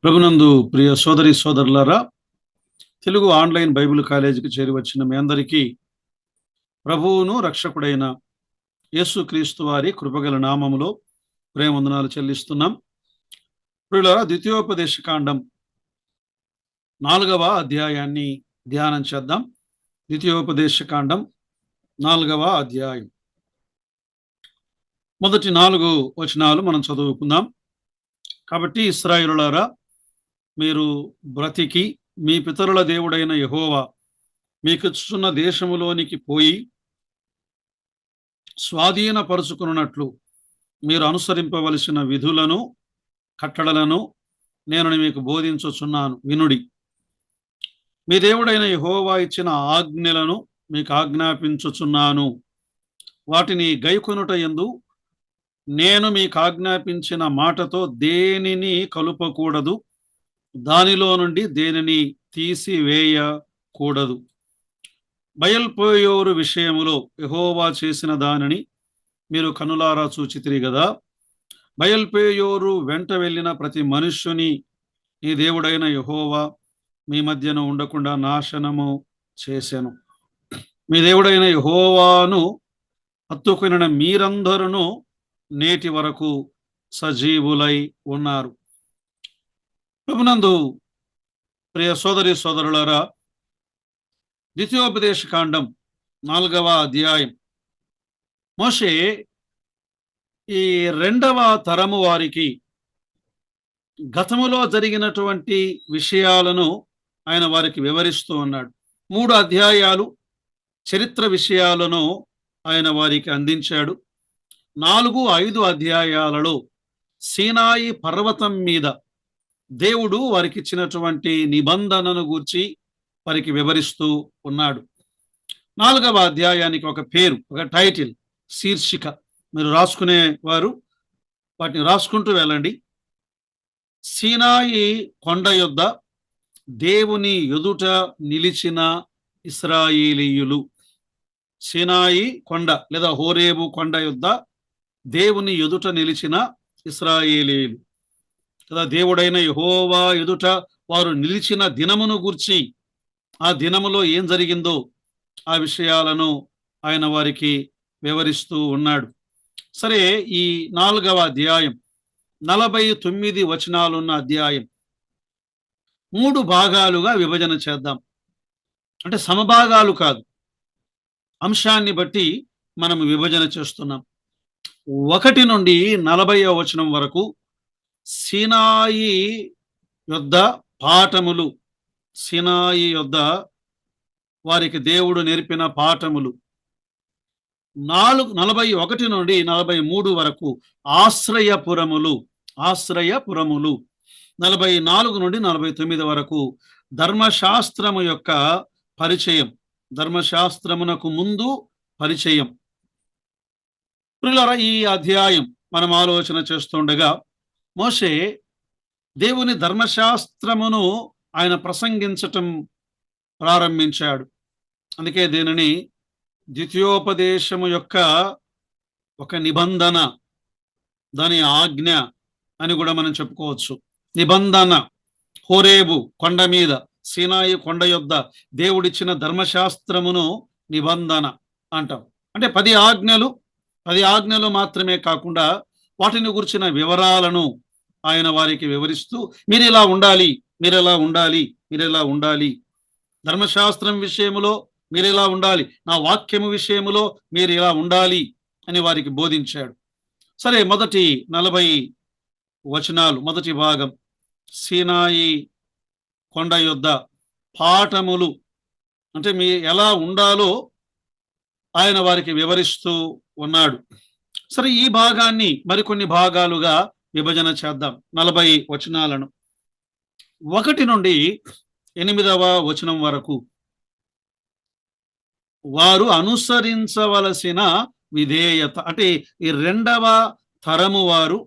ప్రభునందు ప్రియ సోదరి సోదరులారా, తెలుగు ఆన్లైన్ బైబిల్ కాలేజీకి చేరి వచ్చిన మీ అందరికీ ప్రభువును రక్షకుడైన యేసుక్రీస్తు వారి కృపగల నామములో ప్రేమవందనాలు చెల్లిస్తున్నాం. ప్రియులారా, ద్వితీయోపదేశ కాండం 4వ అధ్యాయాన్ని ధ్యానం చేద్దాం. ద్వితీయోపదేశ కాండం 4వ అధ్యాయం మొదటి 4 వచనాలు మనం చదువుకుందాం. కాబట్టి ఇశ్రాయేలులారా, మీరు బ్రతికి మీ పితరుల దేవుడైన యెహోవా మీకిచ్చుచున్న దేశములోనికి పోయి స్వాధీనపరుచుకున్నట్లు మీరు అనుసరింపవలసిన విధులను కట్టడలను నేను మీకు బోధించుచున్నాను, వినుడి. మీ దేవుడైన యెహోవా ఇచ్చిన ఆజ్ఞలను మీకు ఆజ్ఞాపించుచున్నాను. వాటిని గైకొనుట యందు నేను మీకు ఆజ్ఞాపించిన మాటతో దేనిని కలుపకూడదు, దానిలో నుండి దేనిని తీసివేయకూడదు. బయల్పోయోరు విషయములో యెహోవా చేసిన దానిని మీరు కనులారా చూచితిరి గదా. బయల్పోయోరు వెంట వెళ్ళిన ప్రతి మనుష్యుని ఈ దేవుడైన యెహోవా మీ మధ్యన ఉండకుండా నాశనము చేసెను. మీ దేవుడైన యెహోవాను హత్తుకొనిన మీరందరూ నేటి వరకు సజీవులై ఉన్నారు. ప్రభునందు ప్రియ సోదరి సోదరులారా, ద్వితీయోపదేశ కాండం 4వ అధ్యాయం మోషే ఈ 2వ తరము వారికి గతములో జరిగినటువంటి విషయాలను ఆయన వారికి వివరిస్తూ ఉన్నాడు. 3 అధ్యాయాలు చరిత్ర విషయాలను ఆయన వారికి అందించాడు. 4, 5 అధ్యాయాలలో సీనాయి పర్వతం మీద దేవుడు వారికి ఇచ్చినటువంటి నిబంధనను గూర్చి వారికి వివరిస్తూ ఉన్నాడు. 4వ అధ్యాయానికి ఒక పేరు, ఒక టైటిల్, శీర్షిక. మీరు రాసుకునే వారు వాటిని రాసుకుంటూ వెళ్ళండి. సీనాయి కొండ యొద్ద దేవుని ఎదుట నిలిచిన ఇశ్రాయేలీయులు. సీనాయి కొండ లేదా హోరేబు కొండ యొద్ద దేవుని ఎదుట నిలిచిన ఇశ్రాయేలీయులు కదా. దేవుడైన యెహోవా ఎదుట వారు నిలిచిన దినమును గూర్చి, ఆ దినములో ఏం జరిగిందో ఆ విషయాలను ఆయన వారికి వివరిస్తూ ఉన్నాడు. సరే, ఈ 4వ అధ్యాయం 49 వచనాలున్న అధ్యాయం 3 భాగాలుగా విభజన చేద్దాం. అంటే సమభాగాలు కాదు, అంశాన్ని బట్టి మనం విభజన చేస్తున్నాం. 1 నుండి 40వ వచనం వరకు సీనాయి యొద్ద పాఠములు, సీనాయి యొద్ద వారికి దేవుడు నేర్పిన పాఠములు. 41 నుండి 43 వరకు ఆశ్రయపురములు, ఆశ్రయపురములు. 44 నుండి 49 వరకు ధర్మశాస్త్రము యొక్క పరిచయం, ధర్మశాస్త్రమునకు ముందు పరిచయం. ప్రియులారా, ఈ అధ్యాయం మనం ఆలోచన చేస్తుండగా మోషే దేవుని ధర్మశాస్త్రమును ఆయన ప్రసంగించటం ప్రారంభించాడు. అందుకే దీనిని ద్వితీయోపదేశము యొక్క ఒక నిబంధన, దాని ఆజ్ఞ అని కూడా మనం చెప్పుకోవచ్చు. నిబంధన, హోరేబు కొండ మీద, సీనాయి కొండ యొద్ద దేవుడిచ్చిన ధర్మశాస్త్రమును నిబంధన అంటాం. అంటే 10 ఆజ్ఞలు, 10 ఆజ్ఞలు మాత్రమే కాకుండా వాటిని గురించిన వివరాలను ఆయన వారికి వివరిస్తూ, మీరు ఇలా ఉండాలి, మీరు ఎలా ఉండాలి, మీరు ఎలా ఉండాలి, ధర్మశాస్త్రం విషయములో మీరు ఇలా ఉండాలి, నా వాక్యము విషయములో మీరు ఇలా ఉండాలి అని వారికి బోధించాడు. సరే, మొదటి 40 వచనాలు, మొదటి భాగం సీనాయి కొండ యొద్ద పాఠములు. అంటే మీ ఎలా ఉండాలో ఆయన వారికి వివరిస్తూ ఉన్నాడు. సరే, ఈ భాగాన్ని మరికొన్ని భాగాలుగా విభజన చేద్దాం. 40 వచనాలను 1 నుండి 8వ వచనం వరకు వారు అనుసరించవలసిన విధేయత. అంటే ఈ 2వ తరము వారు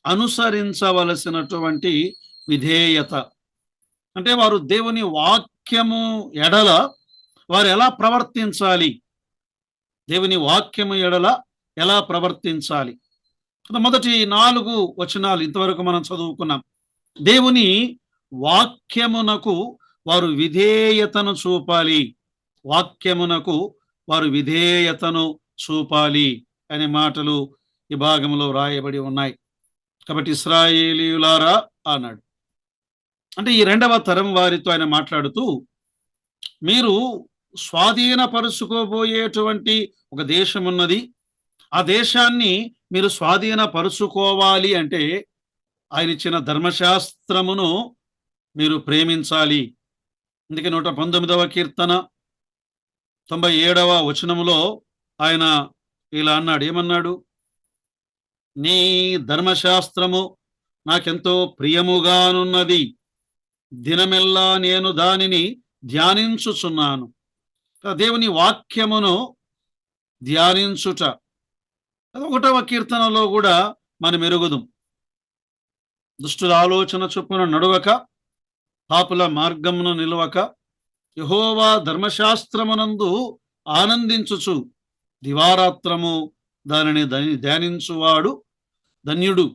అనుసరించవలసినటువంటి విధేయత. అంటే వారు దేవుని వాక్యము ఎడల వారు ఎలా ప్రవర్తించాలి, దేవుని వాక్యము ఎడల ఎలా ప్రవర్తించాలి. మొదటి 4 వచనాలు ఇంతవరకు మనం చదువుకున్నాం. దేవుని వాక్యమునకు వారు విధేయతను చూపాలి. వాక్యమునకు వారు విధేయతను చూపాలి అనే మాటలు ఈ భాగంలో రాయబడి ఉన్నాయి. కాబట్టి ఇశ్రాయేలీయులారా అన్నాడు. అంటే ఈ రెండవ తరం వారితో ఆయన మాట్లాడుతూ, మీరు స్వాధీనపరుచుకోబోయేటువంటి ఒక దేశం ఉన్నది. ఆ దేశాన్ని మీరు స్వాధీనపరుచుకోవాలి అంటే ఆయన ఇచ్చిన ధర్మశాస్త్రమును మీరు ప్రేమించాలి. అందుకే 119వ కీర్తన 97వ వచనములో ఆయన ఇలా అన్నాడు. ఏమన్నాడు? నీ ధర్మశాస్త్రము నాకెంతో ప్రియముగానున్నది, దినమెల్లా నేను దానిని ధ్యానించుచున్నాను. దేవుని వాక్యమును ధ్యానించుట 1వ కీర్తనలో కూడా మనం ఎరుగుదుం. దుష్టుల ఆలోచన చొప్పున నడువక, పాపుల మార్గమును నిలవక, యెహోవా ధర్మశాస్త్రమునందు ఆనందించుచు దివారాత్రము దానిని ధ్యానించువాడు ధన్యుడు.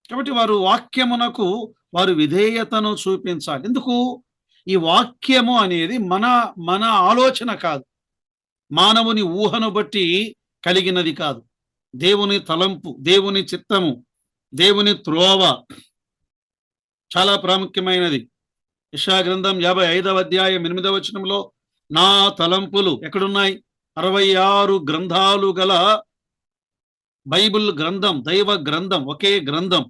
కాబట్టి వారు వాక్యమునకు వారు విధేయతను చూపించాలి. ఎందుకు? ఈ వాక్యము అనేది మన ఆలోచన కాదు, మానవుని ఊహను బట్టి కలిగినది కాదు. దేవుని తలంపు, దేవుని చిత్తము, దేవుని త్రోవ చాలా ప్రాముఖ్యమైనది. యెషయా గ్రంథం 55వ అధ్యాయం 8వ వచనంలో నా తలంపులు ఎక్కడున్నాయి? 66 గ్రంథాలు గల బైబిల్ గ్రంథం, దైవ గ్రంథం, ఒకే గ్రంథం.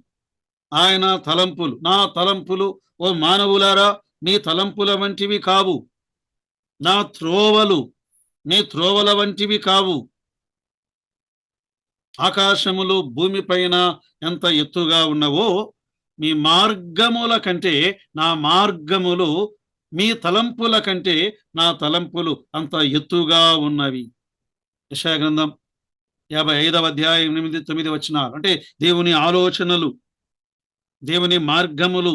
ఆయన తలంపులు, నా తలంపులు ఓ మానవులారా మీ తలంపుల వంటివి కావు, నా త్రోవలు మీ త్రోవల వంటివి కావు. ఆకాశములు భూమిపైన ఎంత ఎత్తుగా ఉన్నవో మీ మార్గముల కంటే నా మార్గములు, మీ తలంపుల కంటే నా తలంపులు అంత ఎత్తుగా ఉన్నవి. యెషయా గ్రంథం 55వ అధ్యాయం 8, 9 వచనాలు. అంటే దేవుని ఆలోచనలు, దేవుని మార్గములు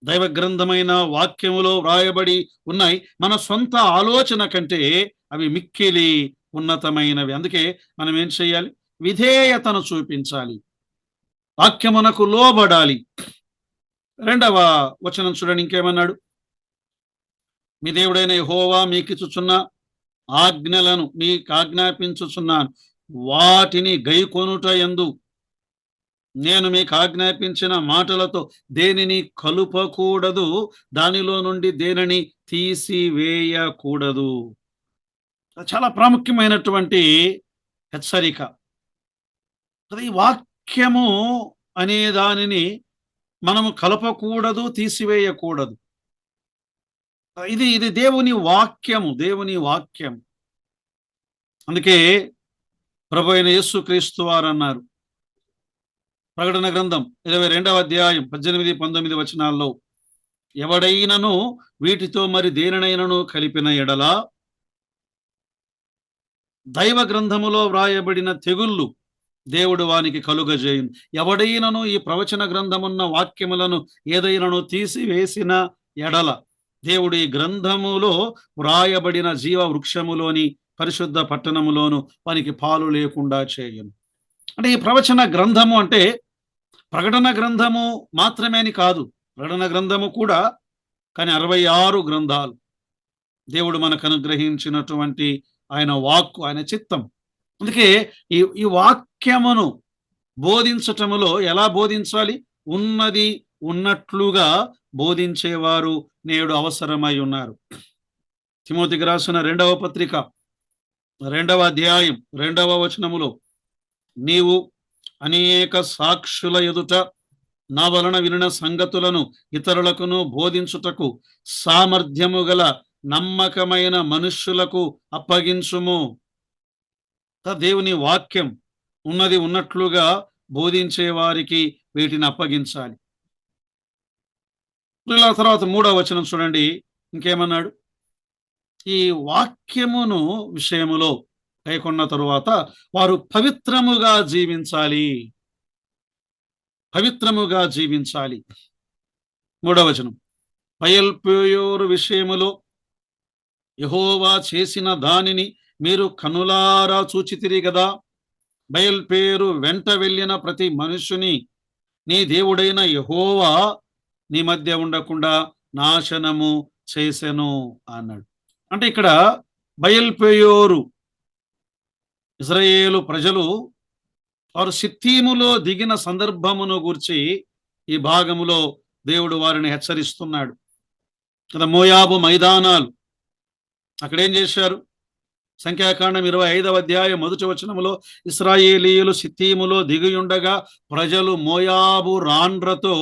దైవ గ్రంథమైన వాక్యములో వ్రాయబడి ఉన్నాయి. మన సొంత ఆలోచన కంటే అవి మిక్కిలి ఉన్నతమైనవి. అందుకే మనం ఏం చేయాలి? విధేయతను చూపించాలి, వాక్యమునకు లోబడాలి. 2వ వచనం చూడండి, ఇంకేమన్నాడు? మీ దేవుడైన యెహోవా మీకిచ్చుచున్న ఆజ్ఞలను మీకు ఆజ్ఞాపించుచున్నాను, వాటిని గైకొనుట యందు నేను మీకు ఆజ్ఞాపించిన మాటలతో దేనిని కలుపకూడదు, దానిలో నుండి దేనిని తీసివేయకూడదు. చాలా ప్రాముఖ్యమైనటువంటి హెచ్చరిక. ఈ వాక్యము అనే దానిని మనము కలపకూడదు, తీసివేయకూడదు. ఇది దేవుని వాక్యము, దేవుని వాక్యం. అందుకే ప్రభువైన యేసుక్రీస్తు వారు అన్నారు, ప్రకటన గ్రంథం 22వ అధ్యాయం 18, 19 వచనాల్లో, ఎవడైనను వీటితో మరి దేనినైనను కలిపిన ఎడల దైవ గ్రంథములో వ్రాయబడిన తెగుళ్ళు దేవుడు వానికి కలుగజేయును. ఎవడైనను ఈ ప్రవచన గ్రంథమున్న వాక్యములను ఏదైనను తీసివేసిన ఎడల దేవుడు ఈ గ్రంథములో వ్రాయబడిన జీవ వృక్షములోని పరిశుద్ధ పట్టణములోను వానికి పాలు లేకుండా చేయును. అంటే ఈ ప్రవచన గ్రంథము అంటే ప్రకటన గ్రంథము మాత్రమే అని కాదు, ప్రకటన గ్రంథము కూడా, కానీ 66 గ్రంథాలు దేవుడు మనకు అనుగ్రహించినటువంటి ఆయన వాక్కు, ఆయన చిత్తం. అందుకే ఈ వాక్యమును బోధించటములో ఎలా బోధించాలి? ఉన్నది ఉన్నట్లుగా బోధించేవారు నేడు అవసరమై ఉన్నారు. తిమోతికి రాసిన 2వ పత్రిక 2వ అధ్యాయం 2వ వచనములో, నీవు అనేక సాక్షుల ఎదుట నా వలన వినిన సంగతులను ఇతరులకును బోధించుటకు సామర్థ్యము గల నమ్మకమైన మనుష్యులకు అప్పగించుము. దేవుని వాక్యం ఉన్నది ఉన్నట్లుగా బోధించే వారికి వీటిని అప్పగించాలి. తర్వాత 3వ వచనం చూడండి, ఇంకేమన్నాడు? ఈ వాక్యమును విషయములో కైకొన్న తరువాత వారు పవిత్రముగా జీవించాలి, పవిత్రముగా జీవించాలి. 3వ వచనం, బయల్పెయోరు విషయములో యెహోవా చేసిన దానిని మీరు కనులారా చూచితిరి గదా. బయల్పేరు వెంట వెళ్ళిన ప్రతి మనుషుని నీ దేవుడైన యెహోవా నీ మధ్య ఉండకుండా నాశనము చేసెను అన్నాడు. అంటే ఇక్కడ బయల్పెయోరు ఇజ్రాయేలు ప్రజలు వారు సిత్తీములో దిగిన సందర్భమును గూర్చి ఈ భాగములో దేవుడు వారిని హెచ్చరిస్తున్నాడు కదా. మోయాబు మైదానాలు అక్కడేం చేశారు? సంఖ్యాకాండం 25వ అధ్యాయం 1వ వచనములో ఇశ్రాయేలీయులు సిత్తీములో దిగియుండగా ప్రజలు మోయాబు రాండ్రతో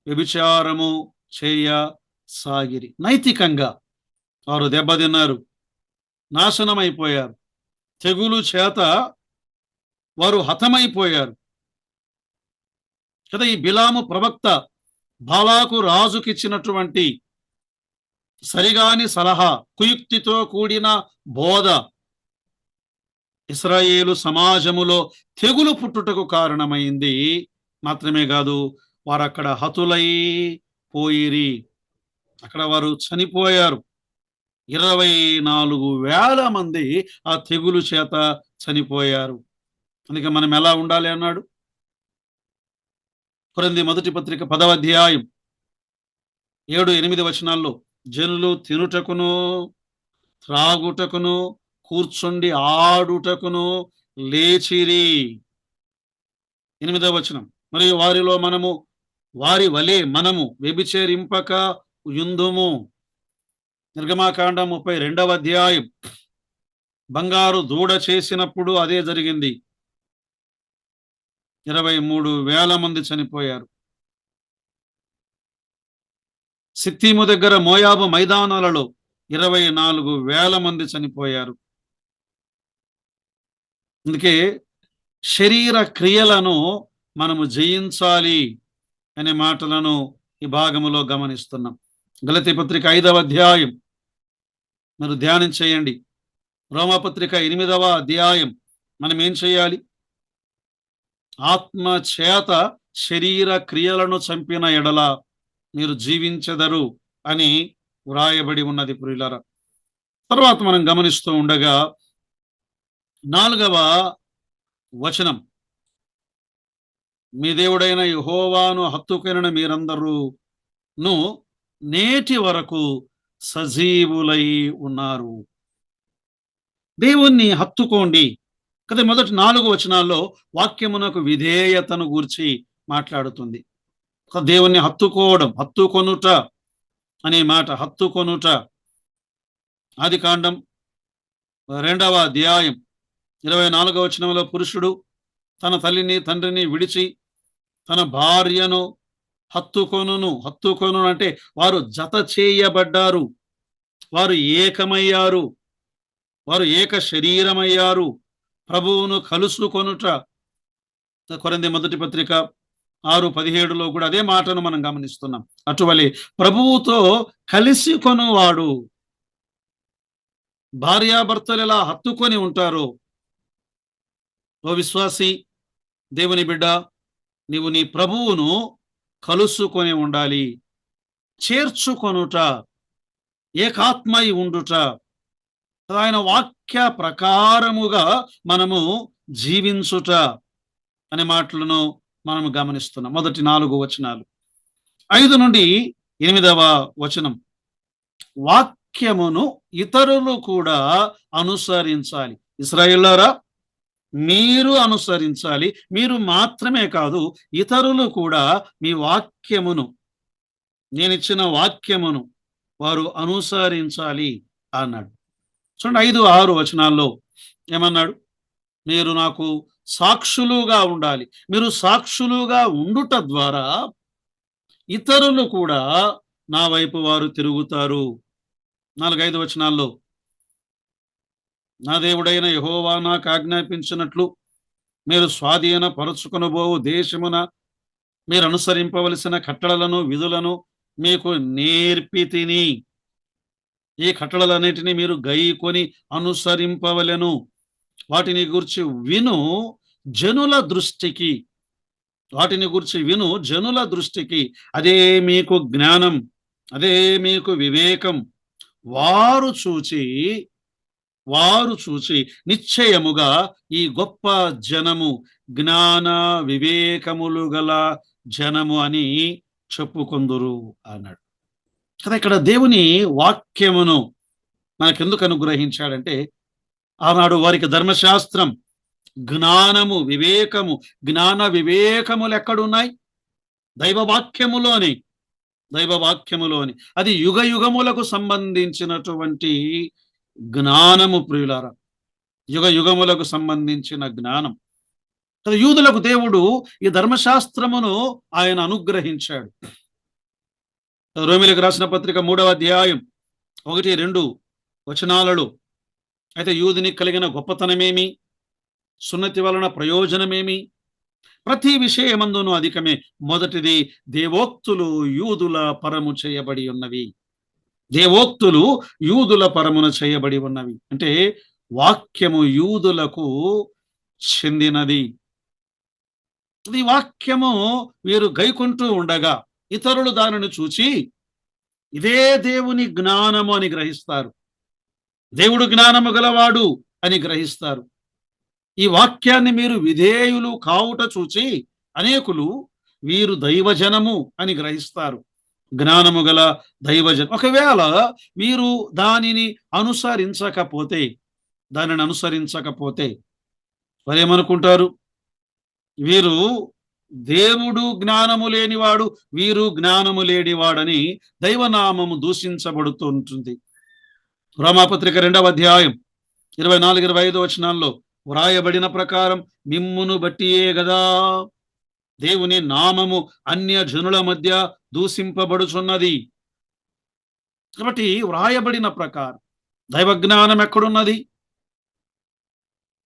వ్యభిచారము చేయసాగిరి. నైతికంగా వారు దెబ్బతిన్నారు, నాశనమైపోయారు, తెగులు చేత వారు హతమైపోయారు కదా. ఈ బిలాము ప్రవక్త బాలాకు రాజుకిచ్చినటువంటి సరిగాని సలహా, కుయుక్తితో కూడిన బోధ ఇశ్రాయేలు సమాజములో తెగులు పుట్టుటకు కారణమైంది. మాత్రమే కాదు, వారు అక్కడ హతులై పోయిరి, అక్కడ వారు చనిపోయారు. 24,000 మంది ఆ తెగులు చేత చనిపోయారు. అందుకే మనం ఎలా ఉండాలి అన్నాడు కొరింథీ మొదటి పత్రిక 10వ అధ్యాయం 7-8 వచనాల్లో, జనులు తినుటకును త్రాగుటకును కూర్చుండి ఆడుటకును లేచిరి. 8వ వచనం, మరియు వారిలో మనము వారి వలె మనము వ్యభిచరింపక యుందుము. నిర్గమాకాండం 32వ అధ్యాయం, బంగారు దూడ చేసినప్పుడు అదే జరిగింది. 23,000 మంది చనిపోయారు. సిత్తీము దగ్గర మోయాబు మైదానాలలో 24,000 మంది చనిపోయారు. అందుకే శరీర క్రియలను మనము జయించాలి అనే మాటలను ఈ భాగములో గమనిస్తున్నాం. గలతీ పత్రిక 5వ అధ్యాయం మీరు ధ్యానం చేయండి. రోమాపత్రిక 8వ అధ్యాయం, మనం ఏం చేయాలి? ఆత్మ చేత శరీర క్రియలను చంపిన ఎడల మీరు జీవించెదరు అని వ్రాయబడి ఉన్నది ప్రియులారా. తర్వాత మనం గమనిస్తూ ఉండగా 4వ వచనం, మీ దేవుడైన యెహోవాను హత్తుకొనిన మీరందరూను నేటి వరకు సజీవులై ఉన్నారు. దేవుణ్ణి హత్తుకోండి కదా. మొదటి 4 వచనాల్లో వాక్యమునకు విధేయతను గూర్చి మాట్లాడుతుంది. దేవుణ్ణి హత్తుకోవడం, హత్తుకొనుట అనే మాట, హత్తుకొనుట. ఆదికాండం 2వ అధ్యాయం 24వ వచనంలో, పురుషుడు తన తల్లిని తండ్రిని విడిచి తన భార్యను హత్తుకొను అంటే వారు జత చేయబడ్డారు, వారు ఏకమయ్యారు, వారు ఏక శరీరమయ్యారు, ప్రభువును కలుసుకొనుట. కొరింథీ మొదటి పత్రిక 6:17లో కూడా అదే మాటను మనం గమనిస్తున్నాం. అటువలే ప్రభువుతో కలిసి కొనువాడు, భార్యాభర్తలు ఎలా హత్తుకొని ఉంటారో, ఓ విశ్వాసి, దేవుని బిడ్డ, నీవు నీ ప్రభువును కలుసుకొని ఉండాలి. చేర్చుకొనుట, ఏకాత్మై ఉండుట, ఆయన వాక్య ప్రకారముగా మనము జీవించుట అనే మాటలను మనము గమనిస్తున్నాం. మొదటి 4 వచనాలు. 5 నుండి 8వ వచనం, వాక్యమును ఇతరులు కూడా అనుసరించాలి. ఇశ్రాయేలులారా, మీరు అనుసరించాలి. మీరు మాత్రమే కాదు, ఇతరులు కూడా మీ వాక్యమును, నేనిచ్చిన వాక్యమును వారు అనుసరించాలి అన్నాడు. చూడండి, 5-6 వచనాల్లో ఏమన్నాడు? మీరు నాకు సాక్షులుగా ఉండాలి. మీరు సాక్షులుగా ఉండుట ద్వారా ఇతరులు కూడా నా వైపు వారు తిరుగుతారు. 4-5 వచనాల్లో, నా దేవుడైన యెహోవా నాకు ఆజ్ఞాపించినట్లు మీరు స్వాధీనపరచుకొనబోవు దేశమున మీరు అనుసరింపవలసిన కట్టడలను విధులను మీకు నేర్పితిని. ఈ కట్టడలన్నిటినీ మీరు గైకొని అనుసరింపవలెను. వాటిని గూర్చి విను జనుల దృష్టికి, వాటిని గూర్చి విను జనుల దృష్టికి అదే మీకు జ్ఞానం, అదే మీకు వివేకం. వారు చూచి నిశ్చయముగా ఈ గొప్ప జనము జ్ఞాన వివేకములు గల జనము అని చెప్పుకొందురు అన్నాడు కదా. ఇక్కడ దేవుని వాక్యమును మనకెందుకు అనుగ్రహించాడంటే, ఆనాడు వారికి ధర్మశాస్త్రం, జ్ఞానము, వివేకము, జ్ఞాన వివేకములు ఎక్కడున్నాయి? దైవవాక్యములోని, దైవవాక్యములోని. అది యుగ యుగములకు సంబంధించినటువంటి జ్ఞానము ప్రియులారా, యుగ యుగములకు సంబంధించిన జ్ఞానం. యూదులకు దేవుడు ఈ ధర్మశాస్త్రమును ఆయన అనుగ్రహించాడు. రోమిలకు రాసిన పత్రిక 3వ అధ్యాయం 1-2 వచనాలలో, అయితే యూదునికి కలిగిన గొప్పతనమేమి, సున్నతి వలన ప్రయోజనమేమి, ప్రతి విషయమందును అధికమే. మొదటిది, దేవోక్తులు యూదుల పరము చేయబడి ఉన్నవి. దేవోక్తులు యూదుల పరమున చేయబడి ఉన్నవి అంటే వాక్యము యూదులకు చెందినది. ఈ వాక్యము వీరు గైకుంటూ ఉండగా ఇతరులు దానిని చూచి ఇదే దేవుని జ్ఞానము అని గ్రహిస్తారు, దేవుడు జ్ఞానము గలవాడు అని గ్రహిస్తారు. ఈ వాక్యాన్ని మీరు విధేయులు కావుట చూచి అనేకులు వీరు దైవజనము అని గ్రహిస్తారు, జ్ఞానము గల దైవజనం. ఒకవేళ వీరు దానిని అనుసరించకపోతే వారేమనుకుంటారు? వీరు దేవుడు జ్ఞానము లేనివాడు, వీరు జ్ఞానము లేనివాడని దైవనామము దూషించబడుతుంటుంది. రోమాపత్రిక 2వ అధ్యాయం 24-25 వచనాల్లో వ్రాయబడిన ప్రకారం మిమ్మును బట్టియే గదా దేవుని నామము అన్య జనుల మధ్య దూషింపబడుచున్నది. కాబట్టి వ్రాయబడిన ప్రకారం దైవ జ్ఞానం ఎక్కడున్నది?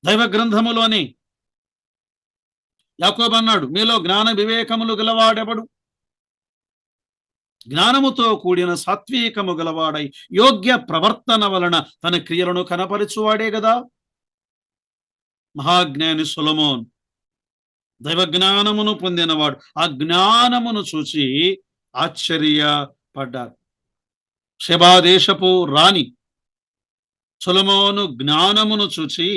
దైవ గ్రంథములోని. యాకోబు అన్నాడు, మీలో జ్ఞాన వివేకములు గలవాడెవడు? జ్ఞానముతో కూడిన సాత్వికము గలవాడై యోగ్య ప్రవర్తన వలన తన క్రియలను కనపరచువాడే గదా. మహాజ్ఞాని సొలొమోన్ దైవ జ్ఞానమును పొందినవాడు. ఆ జ్ఞానమును చూసి ఆశ్చర్యపడ్డారు. షెబా దేశపు రాణి సొలొమోను జ్ఞానమును చూచి,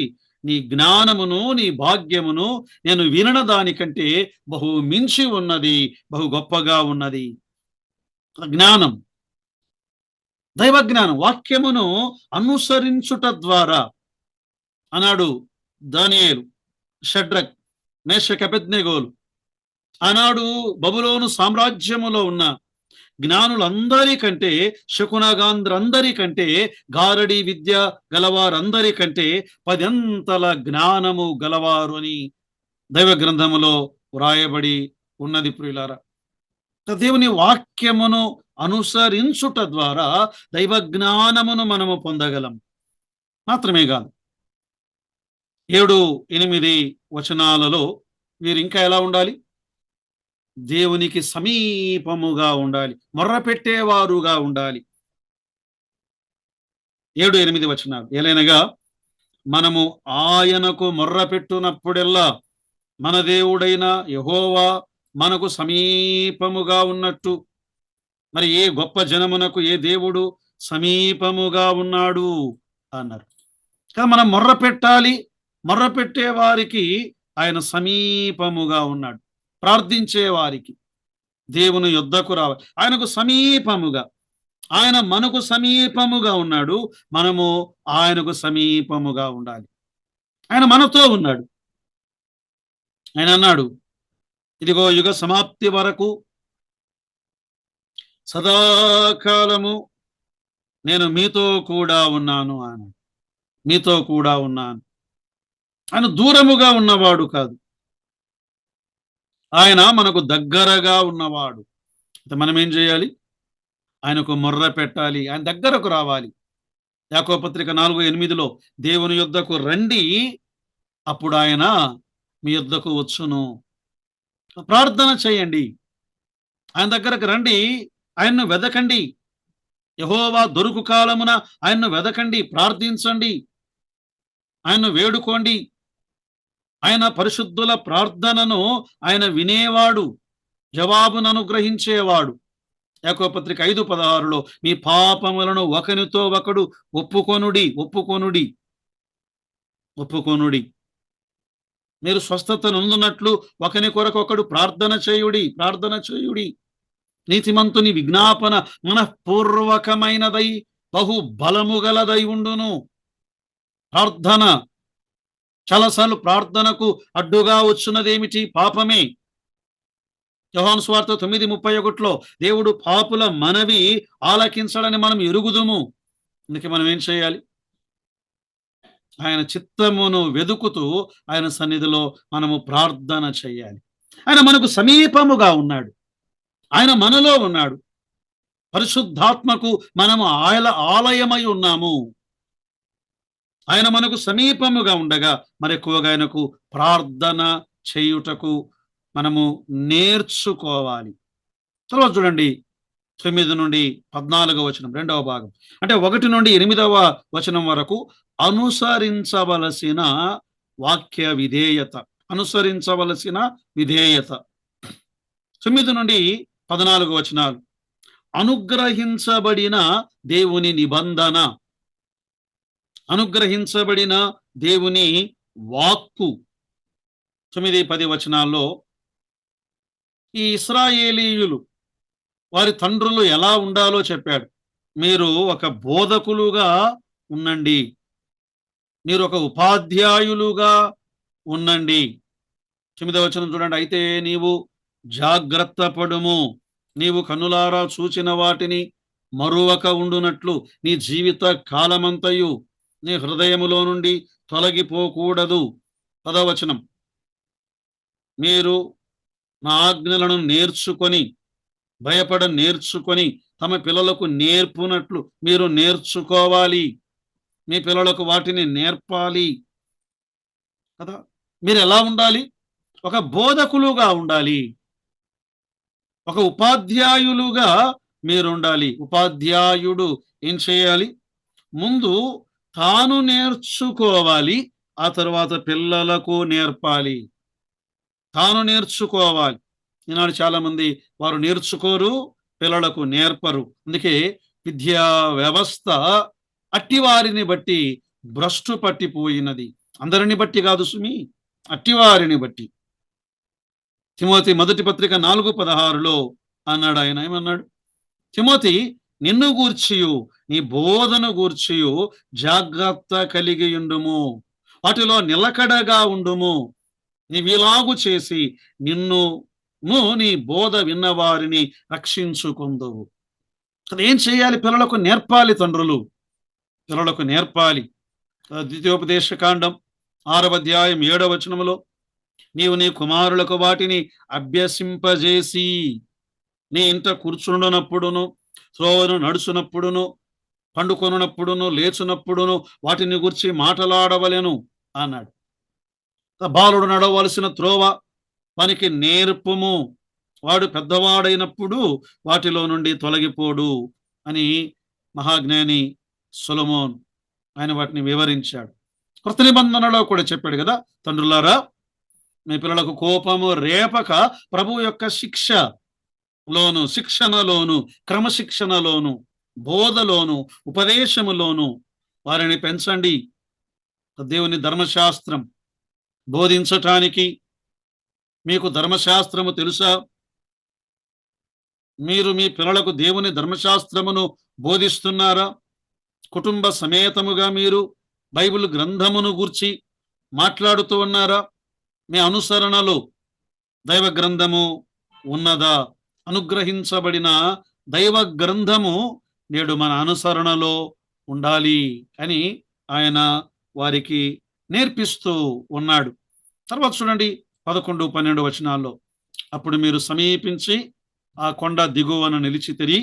నీ జ్ఞానమును, నీ భాగ్యమును నేను వినన దానికంటే బహు మించి ఉన్నది, బహు గొప్పగా ఉన్నది. జ్ఞానం, దైవ జ్ఞానం, వాక్యమును అనుసరించుట ద్వారా అన్నాడు దానియేలు, షడ్రక్, మేషక్, అబేద్నెగోలు. ఆనాడు బబులోను సామ్రాజ్యములో ఉన్న జ్ఞానులందరికంటే, శకునగాంధ్రందరికంటే, గారడి విద్య గలవారందరికంటే 10 అంతల జ్ఞానము గలవారు అని దైవ గ్రంథములో వ్రాయబడి ఉన్నది. ప్రియులారా, దేవుని వాక్యమును అనుసరించుట ద్వారా దైవ జ్ఞానమును మనము పొందగలం. మాత్రమే కాదు, 7-8 వచనాలలో వీరు ఇంకా ఎలా ఉండాలి? దేవునికి సమీపముగా ఉండాలి, మొర్ర పెట్టేవారుగా ఉండాలి. 7-8 వచనాలు. ఏలైనగా మనము ఆయనకు మొర్ర పెట్టునప్పుడెల్లా మన దేవుడైన యెహోవా మనకు సమీపముగా ఉన్నట్టు, మరి ఏ గొప్ప జనమునకు ఏ దేవుడు సమీపముగా ఉన్నాడు అన్నారు. కానీ మనం మొర్ర పెట్టాలి, మొర్ర పెట్టే వారికి ఆయన సమీపముగా ఉన్నాడు. ప్రార్థించే వారికి దేవుని యొద్దకు రావాలి, ఆయనకు సమీపముగా. ఆయన మనకు సమీపముగా ఉన్నాడు, మనము ఆయనకు సమీపముగా ఉండాలి. ఆయన మనతో ఉన్నాడు. ఆయన అన్నాడు, ఇదిగో యుగ సమాప్తి వరకు సదాకాలము నేను మీతో కూడా ఉన్నాను అన్నాడు. మీతో కూడా ఉన్నాను. ఆయన దూరముగా ఉన్నవాడు కాదు, ఆయన మనకు దగ్గరగా ఉన్నవాడు. మనం ఏం చేయాలి? ఆయనకు మొర్ర పెట్టాలి, ఆయన దగ్గరకు రావాలి. యాకోబు పత్రిక 4:8 దేవుని యొద్దకు రండి, అప్పుడు ఆయన మీ యొద్దకు వచ్చును. ప్రార్థన చేయండి, ఆయన దగ్గరకు రండి, ఆయన్ను వెదకండి. యెహోవా దొరుకు కాలమున ఆయన్ను వెదకండి, ప్రార్థించండి, ఆయన్ను వేడుకోండి. ఆయన పరిశుద్ధుల ప్రార్థనను ఆయన వినేవాడు, జవాబును అనుగ్రహించేవాడు. యాకోబు పత్రిక 5:16 మీ పాపములను ఒకనితో ఒకడు ఒప్పుకొనుడి. మీరు స్వస్థత నొందునట్లు ఒకని కొరకు ఒకడు ప్రార్థన చేయుడి, ప్రార్థన చేయుడి. నీతిమంతుని విజ్ఞాపన మనఃపూర్వకమైనదై బహు బలము గలదై ఉండును. ప్రార్థన చాలాసార్లు ప్రార్థనకు అడ్డుగా వచ్చున్నదేమిటి? పాపమే. యోహాను సువార్త 9:31 దేవుడు పాపుల మనవి ఆలకించడని మనం ఎరుగుదుము. అందుకే మనం ఏం చేయాలి? ఆయన చిత్తమును వెదుకుతూ ఆయన సన్నిధిలో మనము ప్రార్థన చేయాలి. ఆయన మనకు సమీపముగా ఉన్నాడు, ఆయన మనలో ఉన్నాడు. పరిశుద్ధాత్మకు మనము ఆయన ఆలయమై ఉన్నాము. ఆయన మనకు సమీపముగా ఉండగా మరి ఎక్కువగా ఆయనకు ప్రార్థన చేయుటకు మనము నేర్చుకోవాలి. తర్వాత చూడండి 9 నుండి 14వ వచనం, 2వ భాగం. అంటే 1 నుండి 8వ వచనం వరకు అనుసరించవలసిన వాక్య విధేయత, అనుసరించవలసిన విధేయత. 9 నుండి 14 వచనాలు అనుగ్రహించబడిన దేవుని నిబంధన, అనుగ్రహించబడిన దేవుని వాక్కు. 9-10 వచనాల్లో ఈ ఇశ్రాయేలీయులు వారి తండ్రులు ఎలా ఉండాలో చెప్పాడు. మీరు ఒక బోధకులుగా ఉండండి, మీరు ఒక ఉపాధ్యాయులుగా ఉండండి. 9వ వచనం చూడండి. అయితే నీవు జాగ్రత్త పడుము, నీవు కన్నులారా చూచిన వాటిని మరువక ఉండునట్లు నీ జీవిత కాలమంతయు నీ హృదయములో నుండి తొలగిపోకూడదు. 10వ వచనం, మీరు నా ఆజ్ఞలను నేర్చుకొని భయపడ నేర్చుకొని తమ పిల్లలకు నేర్పునట్లు మీరు నేర్చుకోవాలి. మీ పిల్లలకు వాటిని నేర్పాలి కదా. మీరు ఎలా ఉండాలి? ఒక బోధకులుగా ఉండాలి, ఒక ఉపాధ్యాయులుగా మీరు ఉండాలి. ఉపాధ్యాయుడు ఏం చేయాలి? ముందు తాను నేర్చుకోవాలి, ఆ తర్వాత పిల్లలకు నేర్పాలి. తాను నేర్చుకోవాలి. ఈనాడు చాలా మంది వారు నేర్చుకోరు, పిల్లలకు నేర్పరు. అందుకే విద్యా వ్యవస్థ అట్టివారిని బట్టి భ్రష్టు పట్టిపోయినది. అందరిని బట్టి కాదు సుమి, అట్టివారిని బట్టి. తిమోతి 1 పత్రిక 4:16 అన్నాడు. ఆయన ఏమన్నాడు? తిమోతి, నిన్ను గూర్చియు నీ బోధన గూర్చియు జాగ్రత్త కలిగి ఉండుము, వాటిలో నిలకడగా ఉండుము. నీవిలాగు చేసి నిన్ను నీ బోధ విన్నవారిని రక్షించుకుందువు. ఏం చేయాలి? పిల్లలకు నేర్పాలి. తండ్రులు పిల్లలకు నేర్పాలి. ద్వితీయోపదేశకాండం 6వ అధ్యాయం 7వ వచనములో నీవు నీ కుమారులకు వాటిని అభ్యసింపజేసి నీ ఇంట కూర్చుండునప్పుడును, త్రోవను నడుచునప్పుడును, పండుకొనున్నప్పుడును, లేచునప్పుడును వాటిని గురించి మాట్లాడవలెను అన్నాడు. బాలుడు నడవలసిన త్రోవ వానికి నేర్పుము, వాడు పెద్దవాడైనప్పుడు వాటిలో నుండి తొలగిపోడు అని మహాజ్ఞాని సొలొమోన్ ఆయన వాటిని వివరించాడు. కృత నిబంధనలో కూడా చెప్పాడు కదా, తండ్రులారా మీ పిల్లలకు కోపము రేపక ప్రభు యొక్క శిక్షణలోను, క్రమశిక్షణలోను, బోధలోను, ఉపదేశములోను వారిని పెంచండి. దేవుని ధర్మశాస్త్రం బోధించటానికి మీకు ధర్మశాస్త్రము తెలుసా? మీరు మీ పిల్లలకు దేవుని ధర్మశాస్త్రమును బోధిస్తున్నారా? కుటుంబ సమేతముగా మీరు బైబిల్ గ్రంథమును గూర్చి మాట్లాడుతూ ఉన్నారా? మీ అనుసరణలో దైవ గ్రంథము ఉన్నదా? అనుగ్రహించబడిన దైవ గ్రంథము నేడు మన అనుసరణలో ఉండాలి అని ఆయన వారికి నేర్పిస్తూ ఉన్నాడు. తర్వాత చూడండి 11, 12 వచనాల్లో, అప్పుడు మీరు సమీపించి ఆ కొండ దిగువన నిలిచితిరి,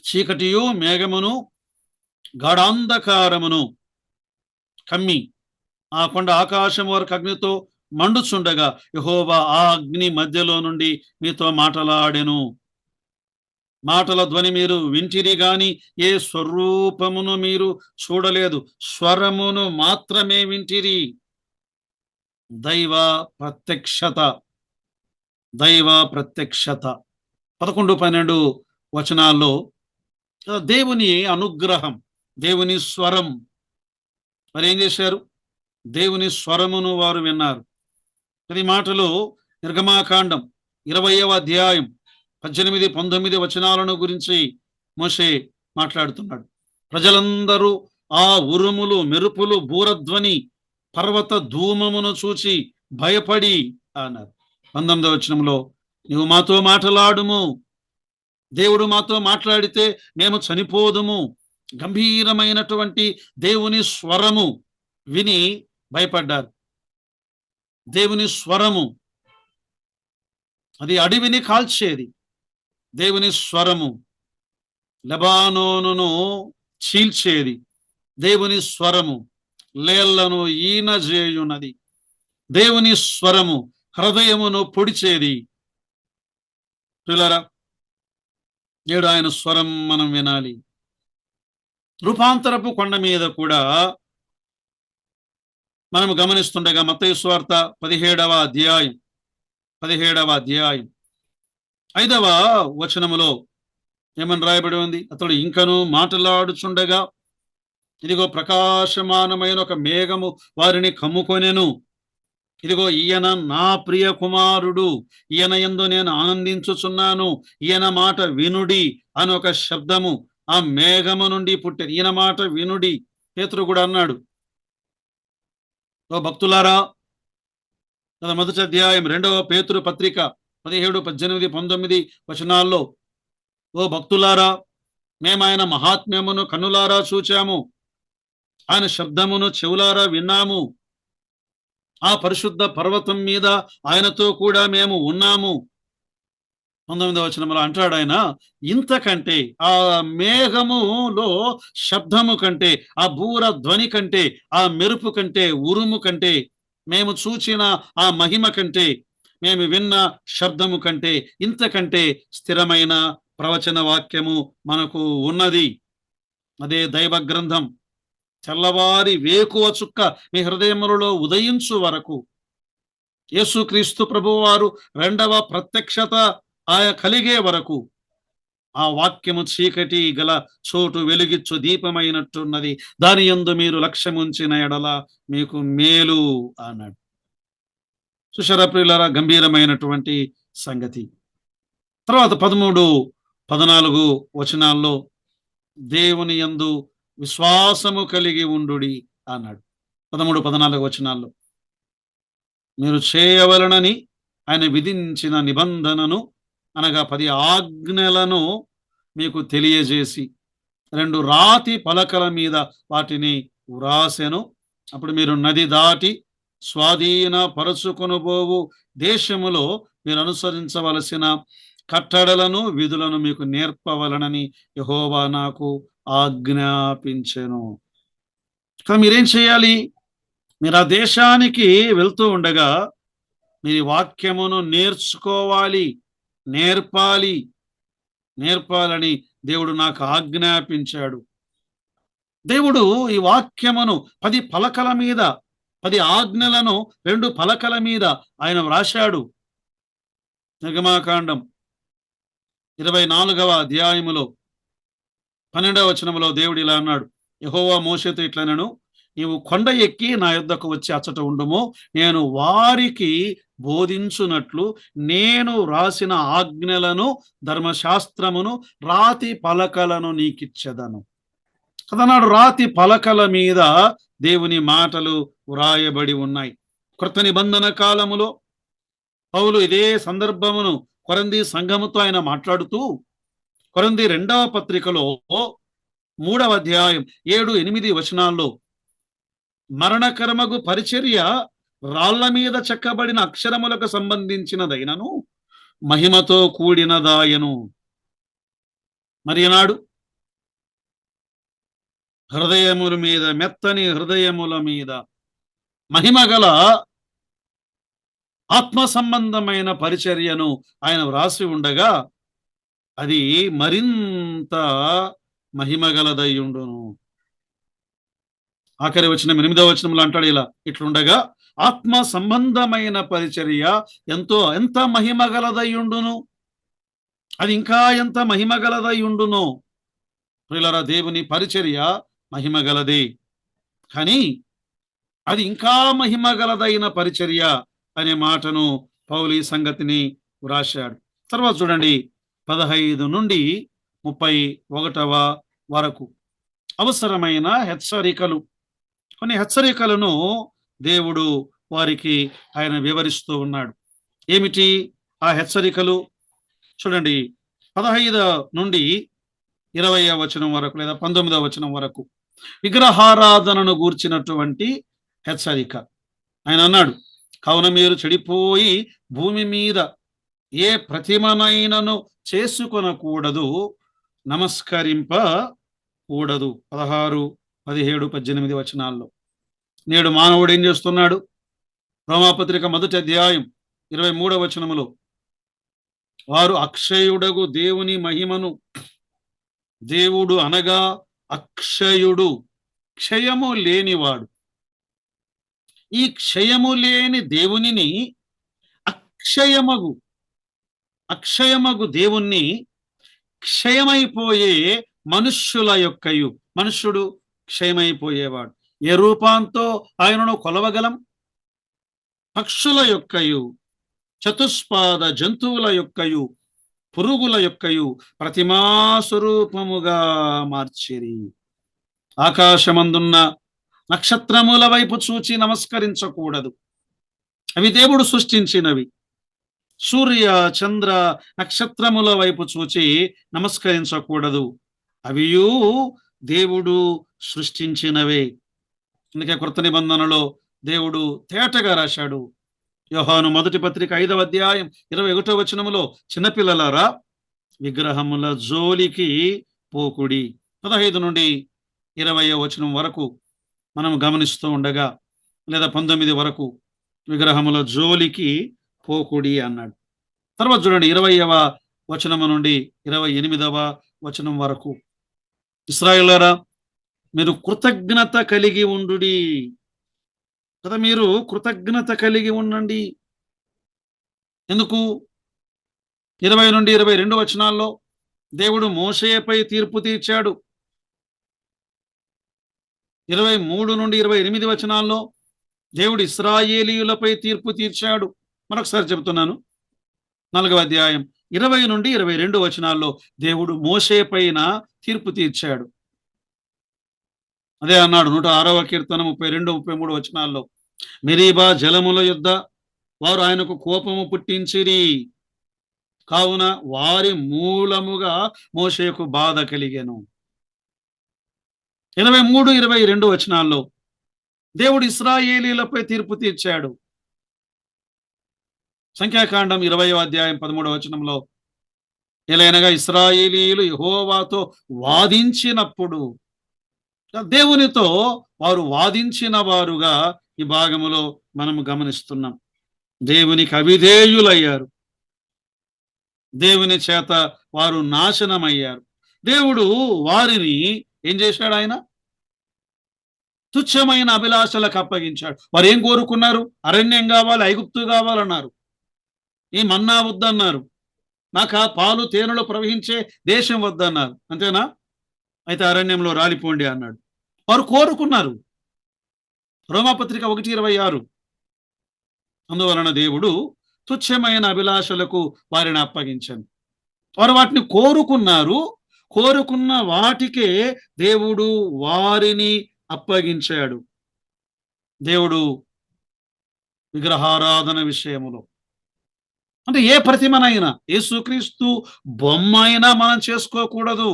చీకటియు మేఘమును గాఢాంధకారమును కమ్మి ఆ కొండ ఆకాశం వరకు అగ్నితో మండుచుండగా యెహోవా ఆ అగ్ని మధ్యలో నుండి మీతో మాటలాడెను. మాటల ధ్వని మీరు వింటిరి గాని ఏ స్వరూపమును మీరు చూడలేదు, స్వరమును మాత్రమే వింటిరి. దైవ ప్రత్యక్షత, దైవ ప్రత్యక్షత. 11, 12 వచనాల్లో దేవుని అనుగ్రహం, దేవుని స్వరం. మరి ఏం చేశారు? దేవుని స్వరమును వారు విన్నారు. ఇది మాటలు నిర్గమాకాండం 20వ అధ్యాయం 18, 19 వచనాలను గురించి మోషే మాట్లాడుతున్నాడు. ప్రజలందరూ ఆ ఉరుములు, మెరుపులు, బూరధ్వని, పర్వత ధూమమును చూచి భయపడి అన్నారు. 19వ వచనంలో, నువ్వు మాతో మాట్లాడుము, దేవుడు మాతో మాట్లాడితే మేము చనిపోదుము. గంభీరమైనటువంటి దేవుని స్వరము విని భయపడ్డారు. దేవుని స్వరము అది అడవిని కాల్చేది. దేవుని స్వరము లెబానోనును చీల్చేది. దేవుని స్వరము లేళ్లను ఈనజేయున్నది. దేవుని స్వరము హృదయమును పొడిచేది. ప్రియులారా, నేడు ఆయన స్వరం మనం వినాలి. రూపాంతరపు కొండ మీద కూడా మనం గమనిస్తుండగా మత్తయి సువార్త 17వ అధ్యాయం 5వ వచనములో ఏమని రాయబడి ఉంది? అతడు ఇంకను మాట్లాడుచుండగా ఇదిగో ప్రకాశమానమైన ఒక మేఘము వారిని కమ్ముకొనెను. ఇదిగో ఈయన నా ప్రియ కుమారుడు, ఈయన యందు నేను ఆనందించుచున్నాను, ఈయన మాట వినుడి అని ఒక శబ్దము ఆ మేఘము నుండి పుట్టేది. ఈయన మాట వినుడి. పేతురు కూడా అన్నాడు, ఓ భక్తులారా, మొదటి అధ్యాయం 2వ పేతురు పత్రిక 17, 18, 19 వచనాల్లో, ఓ భక్తులారా, మేము ఆయన మహాత్మ్యమును కన్నులారా చూచాము, ఆయన శబ్దమును చెవులారా విన్నాము, ఆ పరిశుద్ధ పర్వతం మీద ఆయనతో కూడా మేము ఉన్నాము. 19వ వచనంలో అంటాడు ఆయన, ఇంతకంటే ఆ మేఘములో శబ్దము కంటే, ఆ బూర ధ్వని కంటే, ఆ మెరుపు కంటే, ఉరుము కంటే, మేము చూచిన ఆ మహిమ కంటే, మేము విన్న శబ్దము కంటే, ఇంతకంటే స్థిరమైన ప్రవచన వాక్యము మనకు ఉన్నది. అదే దైవ గ్రంథం. తెల్లవారి వేకువ చుక్క మీ హృదయములలో ఉదయించు వరకు, యేసుక్రీస్తు ప్రభువారు 2వ ప్రత్యక్షత ఆయన కలిగే వరకు ఆ వాక్యము చీకటి గల చోటు వెలుగిచ్చు దీపమైనట్టున్నది, దాని యందు మీరు లక్ష్యముంచిన ఎడల మీకు మేలు అన్నాడు. చూశారా ప్రియులారా, గంభీరమైనటువంటి సంగతి. తర్వాత 13, 14 వచనాల్లో దేవుని యందు విశ్వాసము కలిగి ఉండుడి అన్నాడు. 13, 14 వచనాల్లో మీరు చేయవలనని ఆయన విధించిన నిబంధనను అనగా 10 ఆజ్ఞలను మీకు తెలియజేసి 2 రాతి పలకల మీద వాటిని వ్రాసెను. అప్పుడు మీరు నది దాటి స్వాధీన పరచుకొనుబోవు దేశములో మీరు అనుసరించవలసిన కట్టడలను విధులను మీకు నేర్పవలనని యెహోవా నాకు ఆజ్ఞాపించెను. మీరేం చేయాలి? మీరు ఆ దేశానికి వెళ్తూ ఉండగా మీరు వాక్యమును నేర్చుకోవాలి, నేర్పాలని దేవుడు నాకు ఆజ్ఞాపించాడు. దేవుడు ఈ వాక్యమును 10 పలకల మీద, 10 ఆజ్ఞలను 2 పలకల మీద ఆయన వ్రాశాడు. నిర్గమాకాండం 24వ అధ్యాయములో 12వ వచనములో దేవుడు ఇలా అన్నాడు, యెహోవా మోషేతో ఇట్లనెను, నీవు కొండ ఎక్కి నా యొద్దకు వచ్చి అచ్చట ఉండుము, నేను వారికి బోధించునట్లు నేను రాసిన ఆజ్ఞలను, ధర్మశాస్త్రమును, రాతి పలకలను నీకిచ్చెదను. కదనాడు రాతి పలకల మీద దేవుని మాటలు వ్రాయబడి ఉన్నాయి. కృత నిబంధన కాలములో పౌలు ఇదే సందర్భమును కొరింథీ సంఘముతో ఆయన మాట్లాడుతూ, కొరింథీ 2వ పత్రికలో 3వ అధ్యాయం 7, 8 వచనాల్లో మరణకరమగు పరిచర్య రాళ్ల మీద చెక్కబడిన అక్షరములకు సంబంధించినదైనను మహిమతో కూడినదాయను. మరి నాడు హృదయముల మీద, మెత్తని హృదయముల మీద మహిమగల ఆత్మ సంబంధమైన పరిచర్యను ఆయన వ్రాసి ఉండగా అది మరింత మహిమగలదయ్యుండును. ఆఖరి వచనం 8వ వచనంలో అంటాడు ఇలా, ఇట్లుండగా ఆత్మ సంబంధమైన పరిచర్య ఎంత మహిమగలదయ్యుండును, అది ఇంకా ఎంత మహిమగలదయ్యుండును. ప్రియులారా, దేవుని పరిచర్య మహిమగలదే. కానీ అది ఇంకా మహిమగలదైన పరిచర్య అనే మాటను పౌలు ఈ సంగతిని వ్రాశాడు. తర్వాత చూడండి 15 నుండి 31 వరకు అవసరమైన హెచ్చరికలు. కొన్ని హెచ్చరికలను దేవుడు వారికి ఆయన వివరిస్తూ ఉన్నాడు. ఏమిటి ఆ హెచ్చరికలు? చూడండి 15 నుండి 20వ వచనం వరకు లేదా 19వ వచనం వరకు విగ్రహారాధనను గూర్చినటువంటి హెచ్చరిక. ఆయన అన్నాడు, కావున మీరు చెడిపోయి భూమి మీద ఏ ప్రతిమనైనను చేసుకొనకూడదు, నమస్కరింపకూడదు. 16, 17, 18 వచనాల్లో నేడు మానవుడు ఏం చేస్తున్నాడు? రోమాపత్రిక 1వ అధ్యాయం 23వ వచనములో వారు అక్షయుడగు దేవుని మహిమను, దేవుడు అనగా అక్షయుడు, క్షయము లేనివాడు. ఈ క్షయము లేని దేవునిని అక్షయమగు దేవుణ్ణి క్షయమైపోయే మనుష్యుల యొక్కయు, మనుష్యుడు క్షయమైపోయేవాడు, ఏ రూపాంతో ఆయనను కొలవగలం? పక్షుల యొక్కయు, చతుష్పాద జంతువుల యొక్కయు, పురుగుల యొక్కయు ప్రతిమాస్వరూపముగా మార్చిరి. ఆకాశమందున్న నక్షత్రముల వైపు చూచి నమస్కరించకూడదు, అవి దేవుడు సృష్టించినవి. సూర్య చంద్ర నక్షత్రముల వైపు చూచి నమస్కరించకూడదు, అవియు దేవుడు సృష్టించినవే. అందుకే క్రొత్త నిబంధనలో దేవుడు తేటగా రాశాడు. యోహాను 1వ పత్రిక 5వ అధ్యాయం 21వ వచనములో, చిన్నపిల్లలారా విగ్రహముల జోలికి పోకుడి. 15 నుండి 20వ వచనం వరకు మనం గమనిస్తూ ఉండగా, లేదా 19 వరకు విగ్రహముల జోలికి పోకుడి అన్నాడు. తర్వాత చూడండి 20వ వచనము నుండి 28వ వచనం వరకు, ఇశ్రాయేలులారా మీరు కృతజ్ఞత కలిగి ఉండుడి కదా, మీరు కృతజ్ఞత కలిగి ఉండండి. ఎందుకు? 20 నుండి 22 వచనాల్లో దేవుడు మోషేపై తీర్పు తీర్చాడు. 23 నుండి 28 వచనాల్లో దేవుడు ఇశ్రాయేలీయులపై తీర్పు తీర్చాడు. మరొకసారి చెబుతున్నాను, 4వ అధ్యాయం 20 నుండి 22 వచనాల్లో దేవుడు మోషే పైన తీర్పు తీర్చాడు. అదే అన్నాడు 106వ కీర్తన 32, 33 వచనాల్లో, మెరీబా జలముల యొద్ద వారు ఆయనకు కోపము పుట్టించిరి, కావున వారి మూలముగా మోషేకు బాధ కలిగెను. 23, 22 వచనాల్లో దేవుడు ఇశ్రాయేలీలపై తీర్పు తీర్చాడు. సంఖ్యాకాండం 20వ అధ్యాయం 13వ వచనంలో, ఎలైనగా ఇశ్రాయేలీయులు యెహోవాతో వాదించినప్పుడు, దేవునితో వారు వాదించిన వారుగా ఈ భాగములో మనము గమనిస్తున్నాం. దేవునికి అవిధేయులయ్యారు, దేవుని చేత వారు నాశనమయ్యారు. దేవుడు వారిని ఏం చేశాడు? ఆయన తుచ్చమైన అభిలాషలకు అప్పగించాడు. వారు ఏం కోరుకున్నారు? అరణ్యం కావాలి, ఐగుప్తు కావాలన్నారు. ఈ మన్నా వద్దన్నారు. నాకు ఆ పాలు తేనెలు ప్రవహించే దేశం వద్దన్నారు. అంతేనా? అయితే అరణ్యంలో రాలిపోండి అన్నాడు. వారు కోరుకున్నారు. రోమాపత్రిక 1:26, అందువలన దేవుడు తుచ్చమైన అభిలాషలకు వారిని అప్పగించాను. వారు వాటిని కోరుకున్నారు. కోరుకున్న వాటికే దేవుడు వారిని అప్పగించాడు. దేవుడు విగ్రహారాధన విషయములో, అంటే ఏ ప్రతిమనైనా, యేసుక్రీస్తు బొమ్మ అయినా మనం చేసుకోకూడదు,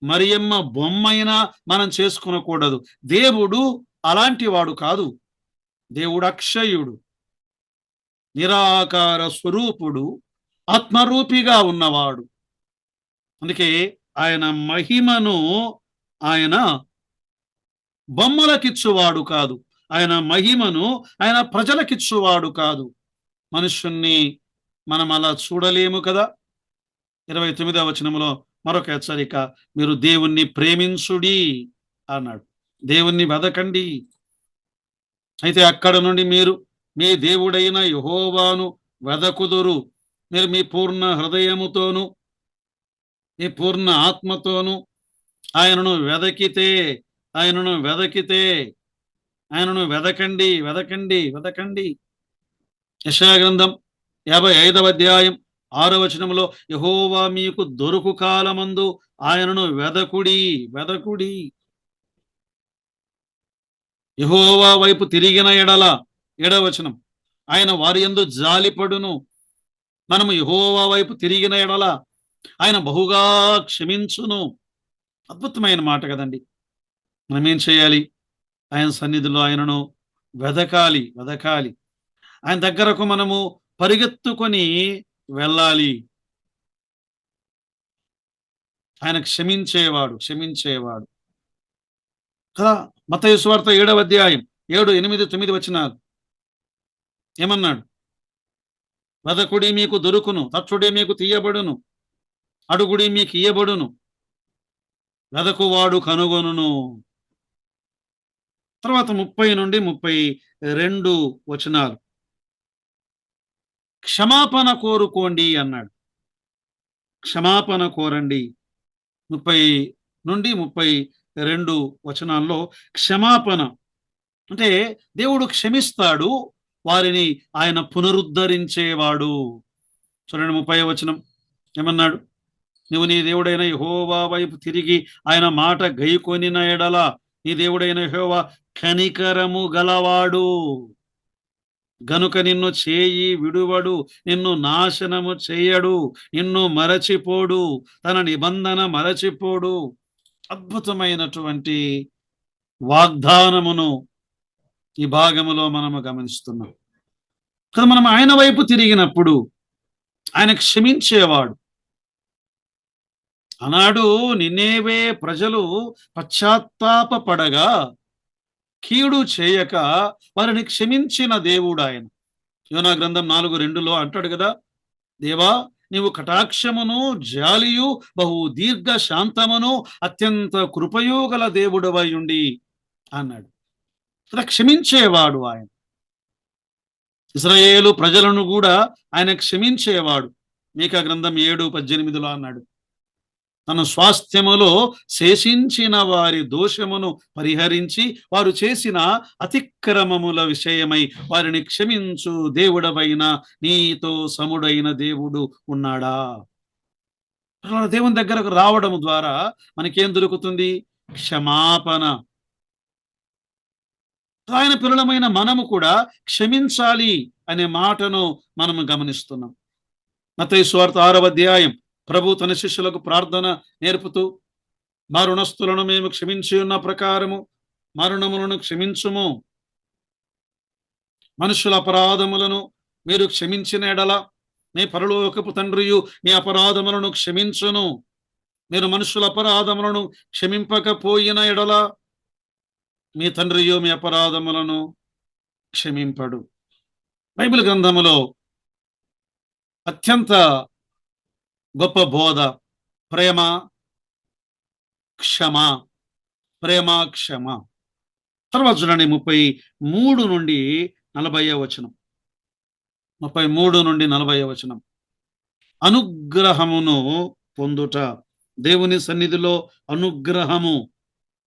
మరియమ్మ బొమ్మ అయినా మనం చేసుకునకూడదు. దేవుడు అలాంటి వాడు కాదు. దేవుడు అక్షయుడు, నిరాకార స్వరూపుడు, ఆత్మరూపిగా ఉన్నవాడు. అందుకే ఆయన మహిమను ఆయన బొమ్మలకిచ్చువాడు కాదు, ఆయన మహిమను ఆయన ప్రజలకిచ్చువాడు కాదు. మనుషుణ్ణి మనం అలా చూడలేము కదా. 29వ వచనంలో మరొక హెచ్చరిక, మీరు దేవుణ్ణి ప్రేమించుడి అన్నాడు. దేవుణ్ణి వెదకండి. అయితే అక్కడ నుండి మీరు మీ దేవుడైన యెహోవాను వెదకుదురు. మీరు మీ పూర్ణ హృదయముతోను మీ పూర్ణ ఆత్మతోను ఆయనను వెదకితే ఆయనను వెదకండి, వెదకండి, వెదకండి. యెషయా గ్రంథం 55వ అధ్యాయం 6వ వచనంలో, యెహోవా మీకు దొరుకు కాలమందు ఆయనను వెదకుడి, వెదకుడి. యెహోవా వైపు తిరిగిన ఎడల, 7వ వచనం, ఆయన వారి యందు జాలిపడును. మనము యెహోవా వైపు తిరిగిన ఎడల ఆయన బహుగా క్షమించును. అద్భుతమైన మాట కదండి. మనం ఏం చేయాలి? ఆయన సన్నిధిలో ఆయనను వెదకాలి, వెదకాలి. ఆయన దగ్గరకు మనము పరిగెత్తుకొని వెళ్ళాలి. ఆయన క్షమించేవాడు, క్షమించేవాడు కదా. మత్తయి సువార్త 7వ అధ్యాయం 7, 8, 9 వచనాలు ఏమన్నాడు? వెదకుడి మీకు దొరుకును, తచ్చుడి మీకు తీయబడును, అడుగుడి మీకు ఇయ్యబడును, వెదకువాడు కనుగొనును. తర్వాత 30 నుండి 32 వచనాలు, క్షమాపణ కోరుకోండి అన్నాడు. క్షమాపణ కోరండి. 30 నుండి 32 వచనాల్లో క్షమాపణ అంటే దేవుడు క్షమిస్తాడు, వారిని ఆయన పునరుద్ధరించేవాడు. చూడండి 30వ వచనం ఏమన్నాడు? నువ్వు నీ దేవుడైన యెహోవా వైపు తిరిగి ఆయన మాట గైకొనిన ఎడల నీ దేవుడైన యెహోవా కనికరము గలవాడు గనుక నిన్ను చేయి విడువడు, నిన్ను నాశనము చేయడు, నిన్ను మరచిపోడు, తన నిబంధన మరచిపోడు. అద్భుతమైనటువంటి వాగ్దానమును ఈ భాగములో మనము గమనిస్తున్నాం కదా. మనం ఆయన వైపు తిరిగినప్పుడు ఆయన క్షమించేవాడు. ఆనాడు నినేవే ప్రజలు పశ్చాత్తాప పడగా కీడు చేయక వారిని క్షమించిన దేవుడు ఆయన. యోనా గ్రంథం 4:2లో అంటాడు కదా, దేవా నీవు కటాక్షమును జాలియు బహు దీర్ఘ శాంతమును అత్యంత కృపయు గల దేవుడవై ఉండి అన్నాడు కదా. క్షమించేవాడు ఆయన. ఇశ్రాయేలు ప్రజలను కూడా ఆయన క్షమించేవాడు. మీకా గ్రంథం 7:18లో అన్నాడు, తన స్వాస్థ్యములో శేషించిన వారి దోషమును పరిహరించి వారు చేసిన అతిక్రమముల విషయమై వారిని క్షమించు దేవుడవైన నీతో సముడైన దేవుడు ఉన్నాడా? అలా దేవుని దగ్గరకు రావడం ద్వారా మనకేం దొరుకుతుంది? క్షమాపణ. ఆయన పిల్లలమైన మనము కూడా క్షమించాలి అనే మాటను మనము గమనిస్తున్నాం. మత్తయి సువార్త 6వ అధ్యాయం ప్రభు తన శిష్యులకు ప్రార్థన నేర్పుతూ, మా రుణస్థులను మేము క్షమించి ఉన్న ప్రకారము మరణములను క్షమించుము, మనుషుల అపరాధములను మీరు క్షమించిన ఎడల మీ పరలోకపు తండ్రియు మీ అపరాధములను క్షమించును, మీరు మనుషుల అపరాధములను క్షమింపకపోయిన ఎడల మీ తండ్రియు మీ అపరాధములను క్షమింపడు. బైబిల్ గ్రంథములో అత్యంత గొప్ప బోధ ప్రేమ క్షమ, ప్రేమ క్షమ. తర్వాత చూడండి 33 నుండి 40వ వచనం, 33 నుండి 40వ వచనం. అనుగ్రహమును పొందుట, దేవుని సన్నిధిలో అనుగ్రహము,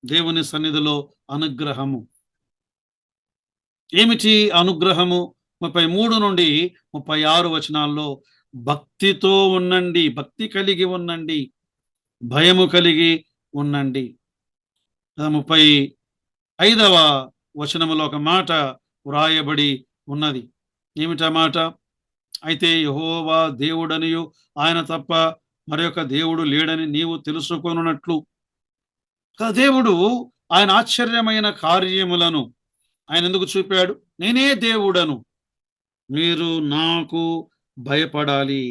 దేవుని సన్నిధిలో అనుగ్రహము. ఏమిటి అనుగ్రహము? 33 నుండి 36 వచనాల్లో భక్తితో ఉండండి, భక్తి కలిగి ఉండండి, భయము కలిగి ఉండండి. 35వ వచనములో ఒక మాట వ్రాయబడి ఉన్నది. ఏమిటా మాట? అయితే యెహోవా దేవుడనియు ఆయన తప్ప మరొక దేవుడు లేడని నీవు తెలుసుకొనున్నట్లు. దేవుడు ఆయన ఆశ్చర్యమైన కార్యములను ఆయన ఎందుకు చూపాడు? నేనే దేవుడను, మీరు నాకు భయపడాలి,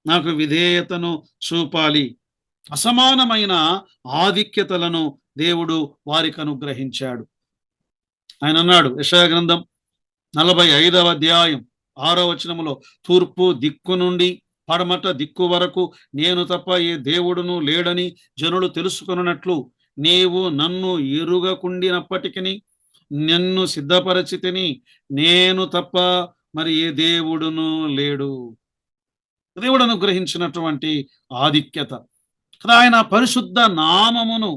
నాకు విధేయతను చూపాలి. అసమానమైన ఆధిక్యతలను దేవుడు వారికి అనుగ్రహించాడు. ఆయన అన్నాడు యెషయా గ్రంథం 45వ అధ్యాయం 6వ వచనములో, తూర్పు దిక్కు నుండి పడమట దిక్కు వరకు నేను తప్ప ఏ దేవుడును లేడని జనులు తెలుసుకొనున్నట్లు నీవు నన్ను ఎరుగకుండినప్పటికీ నిన్ను సిద్ధపరచితిని, నేను తప్ప మరి ఏ దేవుడును లేడు. దేవుడు అనుగ్రహించినటువంటి ఆధిక్యత కదా. ఆయన పరిశుద్ధ నామమును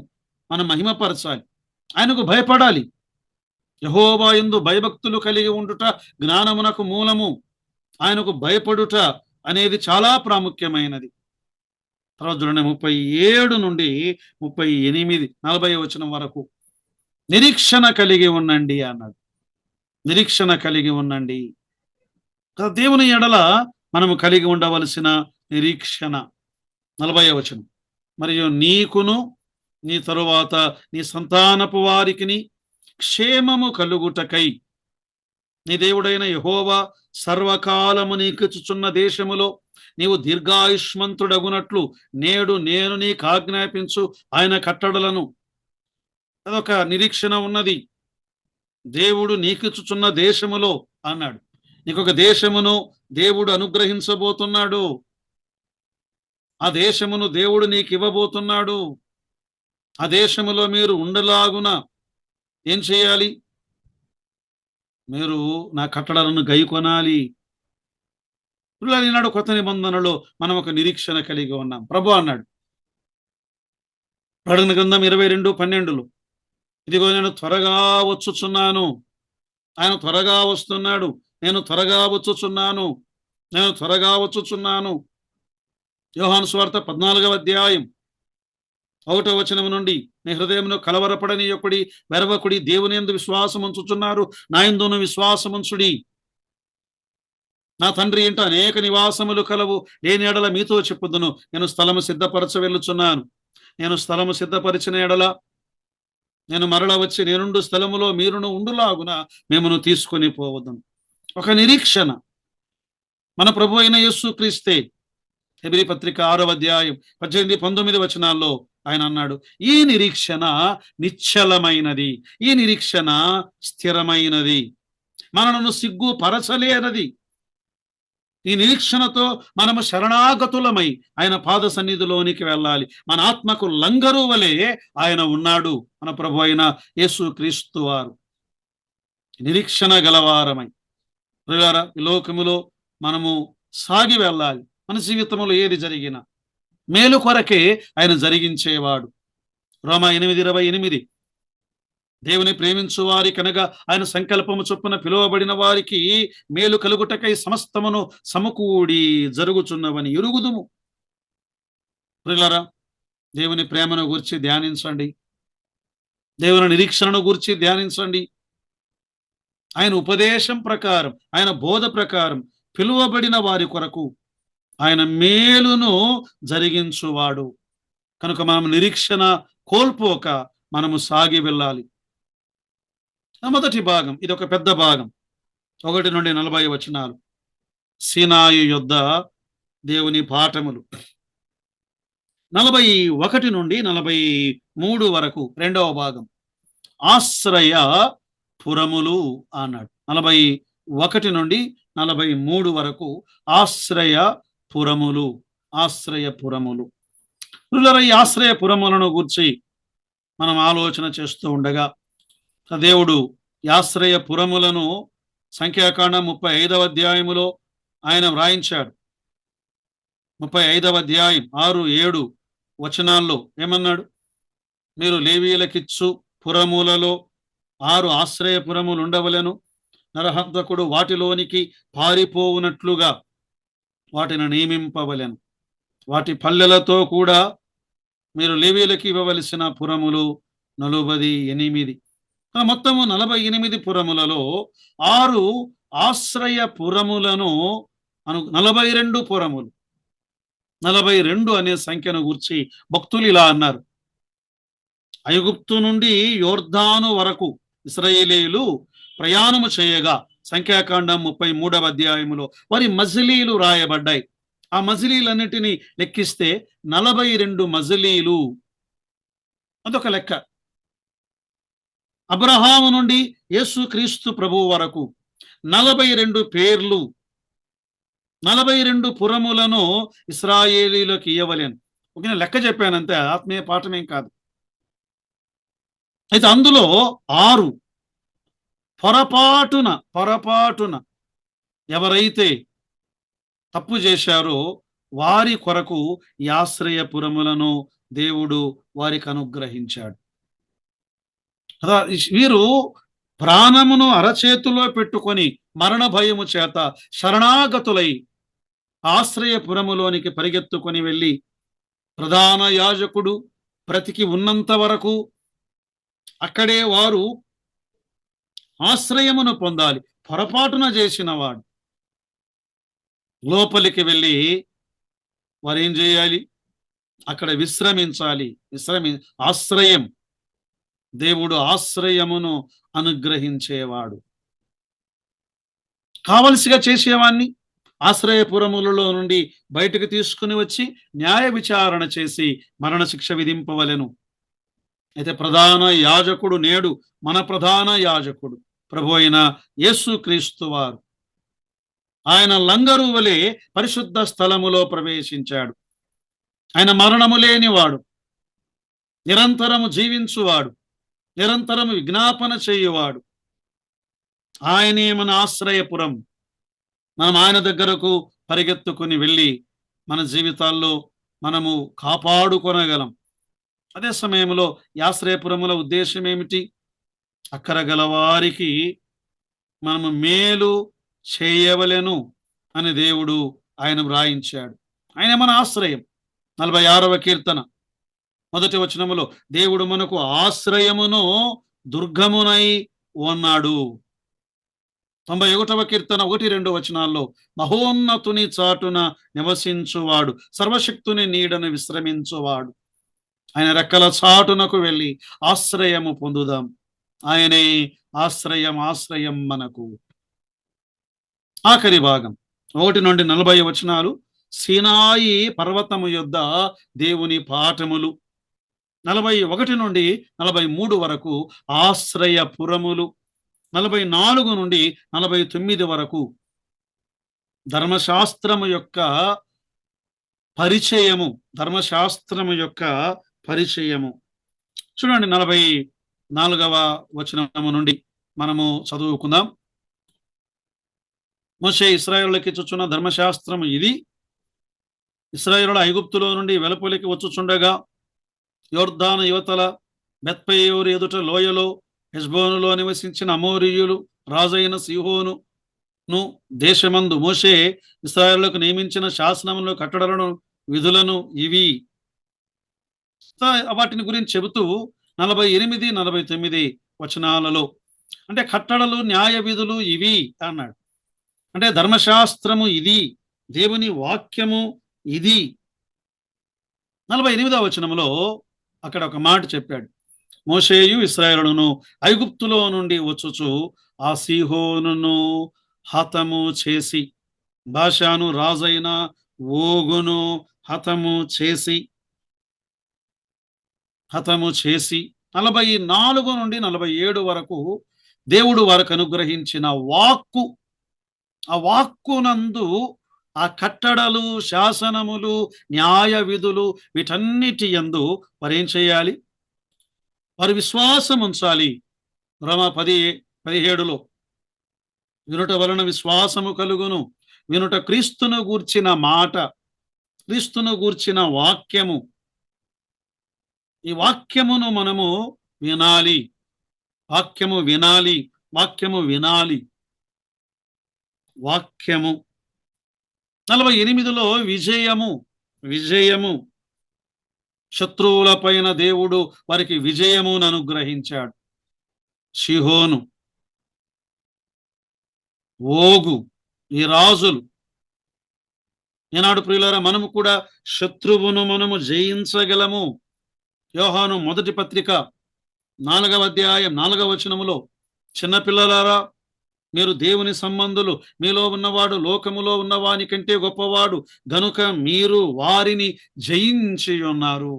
మనం మహిమపరచాలి, ఆయనకు భయపడాలి. యెహోవా యందు భయభక్తులు కలిగి ఉండుట జ్ఞానమునకు మూలము. ఆయనకు భయపడుట అనేది చాలా ప్రాముఖ్యమైనది. తర్వాత చూడండి 37 నుండి 38 40 వచనం వరకు నిరీక్షణ కలిగి ఉండండి అన్నాడు. నిరీక్షణ కలిగి ఉండండి. దేవుని ఎడల మనము కలిగి ఉండవలసిన నిరీక్షణ. 40 వచనం. మరియు నీకును నీ తరువాత నీ సంతానపు వారికిని క్షేమము కలుగుటకై నీ దేవుడైన యెహోవా సర్వకాలము నీకిచ్చుచున్న దేశములో నీవు దీర్ఘాయుష్మంతుడగునట్లు నేడు నేను నీకు ఆజ్ఞాపించు ఆయన కట్టడలను. అదొక నిరీక్షణ ఉన్నది. దేవుడు నీకిచ్చుచున్న దేశములో అన్నాడు. నీకొక దేశమును దేవుడు అనుగ్రహించబోతున్నాడు. ఆ దేశమును దేవుడు నీకు ఇవ్వబోతున్నాడు. ఆ దేశములో మీరు ఉండలాగున ఏం చేయాలి? మీరు నా కట్టడలను గైకొనాలి. ఈనాడు కొత్త నిబంధనలో మనం ఒక నిరీక్షణ కలిగి ఉన్నాం. ప్రభు అన్నాడు ప్రకటన గ్రంథం 22:12, ఇదిగో నేను త్వరగా వచ్చుచున్నాను. ఆయన త్వరగా వస్తున్నాడు. నేను త్వరగా వచ్చుచున్నాను. నేను త్వరగా వచ్చుచున్నాను. యోహాను సువార్త 14వ అధ్యాయం 1వ వచనం నుండి నీ హృదయమును కలవరపడనీయకుడి, వెరవకుడి, దేవుని యందు విశ్వాసం ఉంచుచున్నారు, నా యందును విశ్వాసం ఉంచుడి. నా తండ్రి ఇంట అనేక నివాసములు కలవు, లేని ఎడల మీతో చెప్పుదును. నేను స్థలము సిద్ధపరచ వెళ్ళుచున్నాను. నేను స్థలము సిద్ధపరిచిన ఎడల నేను మరల వచ్చి నేనుండు స్థలములో మీరును ఉండులాగున మేమును తీసుకొని పోవద్దును. ఒక నిరీక్షణ మన ప్రభు అయిన యేసు క్రీస్తే. హెబ్రీ పత్రిక 6వ అధ్యాయం 18-19 వచనాల్లో ఆయన అన్నాడు, ఈ నిరీక్షణ నిశ్చలమైనది, ఈ నిరీక్షణ స్థిరమైనది, మనను సిగ్గుపరచలేనది. ఈ నిరీక్షణతో మనము శరణాగతులమై ఆయన పాద సన్నిధిలోనికి వెళ్ళాలి. మన ఆత్మకు లంగరు వలె ఆయన ఉన్నాడు, మన ప్రభు అయిన యేసు క్రీస్తు వారు. నిరీక్షణ గలవారమై ప్రియులారా, ఈ లోకములో మనము సాగి వెళ్ళాలి. మన జీవితంలో ఏది జరిగినా మేలు కొరకే ఆయన జరిగించేవాడు. రోమా 8:28, దేవుని ప్రేమించు వారి కనుక ఆయన సంకల్పము చొప్పున పిలువబడిన వారికి మేలు కలుగుటకై సమస్తమును సమకూడి జరుగుచున్నవని ఎరుగుదుము. ప్రియులారా, దేవుని ప్రేమను గూర్చి ధ్యానించండి. దేవుని నిరీక్షణను గూర్చి ధ్యానించండి. ఆయన ఉపదేశం ప్రకారం, ఆయన బోధ ప్రకారం పిలువబడిన వారి కొరకు ఆయన మేలును జరిగించువాడు. కనుక మనం నిరీక్షణ కోల్పోక మనము సాగి వెళ్ళాలి. మొదటి భాగం, ఇది ఒక పెద్ద భాగం, 1 నుండి 40 వచనాలు. సీనాయి యొద్ద దేవుని పాఠములు. 41 నుండి 43 వరకు రెండవ భాగం, ఆశ్రయ పురములు అన్నాడు. 41 నుండి 43 వరకు ఆశ్రయ పురములు, ఆశ్రయ పురములు. ఈ ఆశ్రయ పురములను గూర్చి మనం ఆలోచన చేస్తూ ఉండగా దేవుడు ఈ ఆశ్రయ పురములను సంఖ్యాకాండం 35వ అధ్యాయములో ఆయన వ్రాయించాడు. 35వ అధ్యాయం 6-7 వచనాల్లో ఏమన్నాడు? మీరు లేవీయులకిచ్చు పురములలో 6 ఆశ్రయ పురములు ఉండవలెను. నరహంతకుడు వాటిలోనికి పారిపోవునట్లుగా వాటిని నియమింపవలెను. వాటి పల్లెలతో కూడా మీరు లేవీయులకి ఇవ్వవలసిన పురములు 48. మొత్తము 48 పురములలో 6 ఆశ్రయ పురములను 42 పురములు. 42 అనే సంఖ్యను గూర్చి భక్తులు ఇలా అన్నారు. ఐగుప్తు నుండి యోర్దాను వరకు ఇశ్రాయేలీయులు ప్రయాణము చేయగా సంఖ్యాకాండం 33వ అధ్యాయములో వారి మజిలీలు రాయబడ్డాయి. ఆ మజిలీలన్నిటినీ లెక్కిస్తే 42 మజిలీలు. అదొక లెక్క. అబ్రహాము నుండి యేసు క్రీస్తు ప్రభువు వరకు 42 పేర్లు, 42 పురములను ఇశ్రాయేలీయులకు ఇయ్యవలెను. ఒక లెక్క చెప్పానంతే, ఆత్మీయ పాఠమేం కాదు. అయితే అందులో 6 పొరపాటున ఎవరైతే తప్పు చేశారో వారి కొరకు ఈ ఆశ్రయ పురములను దేవుడు వారికి అనుగ్రహించాడు. వీరు ప్రాణమును అరచేతిలో పెట్టుకొని మరణ భయము చేత శరణాగతులై ఆశ్రయపురములోనికి పరిగెత్తుకొని వెళ్ళి ప్రధాన యాజకుడు బ్రతికి ఉన్నంత వరకు అక్కడే వారు ఆశ్రయమును పొందాలి. పొరపాటున చేసిన వాడు లోపలికి వెళ్ళి వారు ఏం చేయాలి? అక్కడ విశ్రమించాలి. ఆశ్రయం, దేవుడు ఆశ్రయమును అనుగ్రహించేవాడు. కావలసిగా చేసేవాణ్ణి ఆశ్రయపురములలో నుండి బయటకు తీసుకుని వచ్చి న్యాయ విచారణ చేసి మరణశిక్ష విధింపవలెను. అయితే ప్రధాన యాజకుడు నేడు మన ప్రధాన యాజకుడు ప్రభు అయిన యేసుక్రీస్తు వారు. ఆయన లంగరు వలె పరిశుద్ధ స్థలములో ప్రవేశించాడు. ఆయన మరణము లేనివాడు, నిరంతరము జీవించువాడు, నిరంతరము విజ్ఞాపన చేయువాడు. ఆయనే మన ఆశ్రయపురం. మనం ఆయన దగ్గరకు పరిగెత్తుకుని వెళ్ళి మన జీవితాల్లో మనము కాపాడుకొనగలం. అదే సమయంలో ఈ ఆశ్రయపురముల ఉద్దేశం ఏమిటి? అక్కర గలవారికి మనము మేలు చేయవలెను అని దేవుడు ఆయన వ్రాయించాడు. ఆయన మన ఆశ్రయం. 46వ కీర్తన 1వ వచనములో దేవుడు మనకు ఆశ్రయమును దుర్గమునై ఉన్నాడు. 91వ కీర్తన 1-2 వచనాల్లో మహోన్నతుని చాటున నివసించువాడు, సర్వశక్తుని నీడను విశ్రమించువాడు. ఆయన రెక్కల చాటునకు వెళ్ళి ఆశ్రయము పొందుదాం. ఆయనే ఆశ్రయం. ఆశ్రయం మనకు. ఆఖరి భాగం 1-40 వచనాలు సీనాయి పర్వతము యొద్ద దేవుని పాఠములు. 41-43 వరకు ఆశ్రయపురములు. 44-49 వరకు ధర్మశాస్త్రము యొక్క పరిచయము. ధర్మశాస్త్రము యొక్క పరిచయము. చూడండి, 44వ వచనము నుండి మనము చదువుకుందాం. మోషే ఇశ్రాయేలుకి ఇచ్చుచున్న ధర్మశాస్త్రము ఇది. ఇశ్రాయేలుల ఐగుప్తులో నుండి వెలుపలికి వచ్చుచుండగా యోర్దాను యువతల బెత్పయోరు ఎదుట లోయలో హెష్బోనులో నివసించిన అమోరీయులు రాజైన సీహోను దేశమందు మోషే ఇశ్రాయేలులకు నియమించిన శాసనములు, కట్టడలను, విధులను ఇవి. వాటిని గురించి చెబుతూ 48-49 వచనాలలో అంటే కట్టడలు, న్యాయ విధులు ఇవి అన్నాడు. అంటే ధర్మశాస్త్రము ఇది, దేవుని వాక్యము ఇది. 48వ వచనములో అక్కడ ఒక మాట చెప్పాడు. మోషేయు ఇశ్రాయేలును ఐగుప్తులో నుండి వచ్చుచు ఆ సీహోనును హతము చేసి, బాషాను రాజైన ఓగును హతము చేసి 44-47 వరకు దేవుడు వారికి అనుగ్రహించిన వాక్కు. ఆ వాక్కునందు ఆ కట్టడలు, శాసనములు, న్యాయ విధులు వీటన్నిటి యందు వారు ఏం చేయాలి? వారు విశ్వాసం ఉంచాలి. రోమా 10:17 వినుట వలన విశ్వాసము కలుగును. వినుట క్రీస్తును గూర్చిన మాట, క్రీస్తును గూర్చిన వాక్యము. ఈ వాక్యమును మనము వినాలి. వాక్యము వినాలి. వాక్యము వినాలి. వాక్యము. 48లో విజయము. శత్రువుల పైన దేవుడు వారికి విజయమును అనుగ్రహించాడు. షిహోను, ఓగు, ఈ రాజులు. ఈనాడు ప్రియులారా, మనము కూడా శత్రువును మనము జయించగలము. యోహాను మొదటి పత్రిక 4వ అధ్యాయం 4వ వచనములో చిన్నపిల్లలారా, మీరు దేవుని సంబంధులు, మీలో ఉన్నవాడు లోకములో ఉన్నవాని కంటే గొప్పవాడు గనుక మీరు వారిని జయించి ఉన్నారు.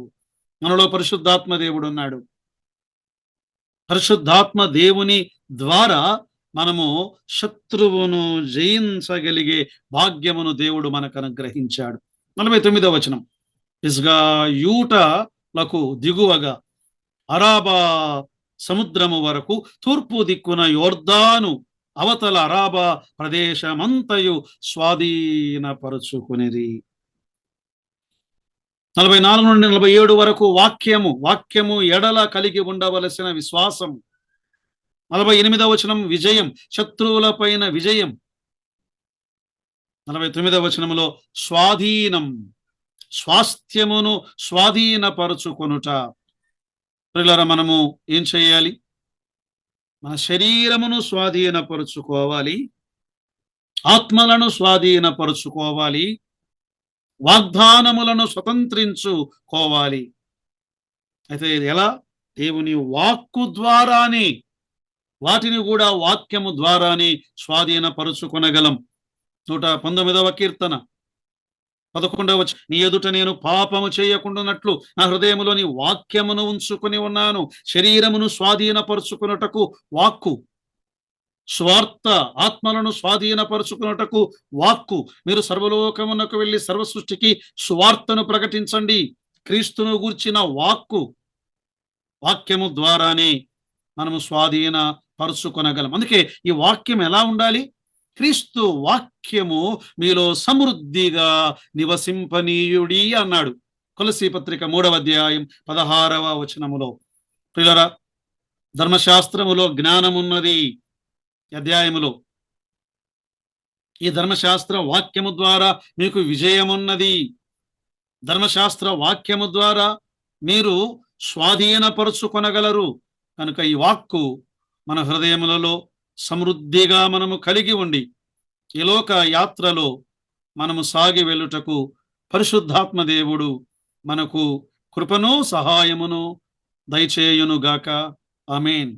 మనలో పరిశుద్ధాత్మ దేవుడు ఉన్నాడు. పరిశుద్ధాత్మ దేవుని ద్వారా మనము శత్రువును జయించగలిగే భాగ్యమును దేవుడు మనకు అనుగ్రహించాడు. 49వ వచనం పిస్గా యూటలకు దిగువగా అరాబా సముద్రము వరకు తూర్పు దిక్కున యోర్దాను అవతల అరాబా ప్రదేశమంతయు స్వాధీనపరుచుకునేది. 44-47 వరకు వాక్యము ఎడల కలిగి ఉండవలసిన విశ్వాసము. 48వ వచనం విజయం, శత్రువుల పైన విజయం. 49వ వచనములో స్వాధీనం, స్వాస్థ్యమును స్వాధీనపరుచుకొనుట. ప్రియులారా, మనము ఏం చేయాలి? మన శరీరమును స్వాధీనపరుచుకోవాలి, ఆత్మలను స్వాధీనపరుచుకోవాలి, వాగ్దానములను స్వతంత్రించుకోవాలి. అయితే ఇది ఎలా? దేవుని వాక్కు ద్వారానే, వాటిని కూడా వాక్యము ద్వారానే స్వాధీనపరుచుకొనగలం. 119వ కీర్తన 11వ వచనం, నీ ఎదుట నేను పాపము చేయకుండానట్లు నా హృదయములోని వాక్యమును ఉంచుకొని ఉన్నాను. శరీరమును స్వాధీనపరుచుకున్నటకు వాక్కు, స్వార్థ ఆత్మలను స్వాధీనపరుచుకున్నటకు వాక్కు. మీరు సర్వలోకమునకు వెళ్ళి సర్వ సృష్టికి సువార్తను ప్రకటించండి. క్రీస్తును గూర్చిన వాక్కు, వాక్యము ద్వారానే మనము స్వాధీన పరుచుకొనగలం. అందుకే ఈ వాక్యం ఎలా ఉండాలి? క్రీస్తు వాక్యము మీలో సమృద్ధిగా నివసింపనీయుడి అన్నాడు కొలసీ పత్రిక 3వ అధ్యాయం 16వ వచనములో. ప్రియులారా, ధర్మశాస్త్రములో జ్ఞానమున్నది అధ్యాయములో. ఈ ధర్మశాస్త్ర వాక్యము ద్వారా మీకు విజయమున్నది. ధర్మశాస్త్ర వాక్యము ద్వారా మీరు స్వాధీనపరుచుకొనగలరు. కనుక ఈ వాక్కు మన హృదయములలో సమృద్ధిగా మనము కలిగి ఉండి ఈ లోక యాత్రలో మనము సాగి వెళ్ళుటకు పరిశుద్ధాత్మ దేవుడు మనకు కృపను సహాయమును దయచేయునుగాక. ఆమేన్.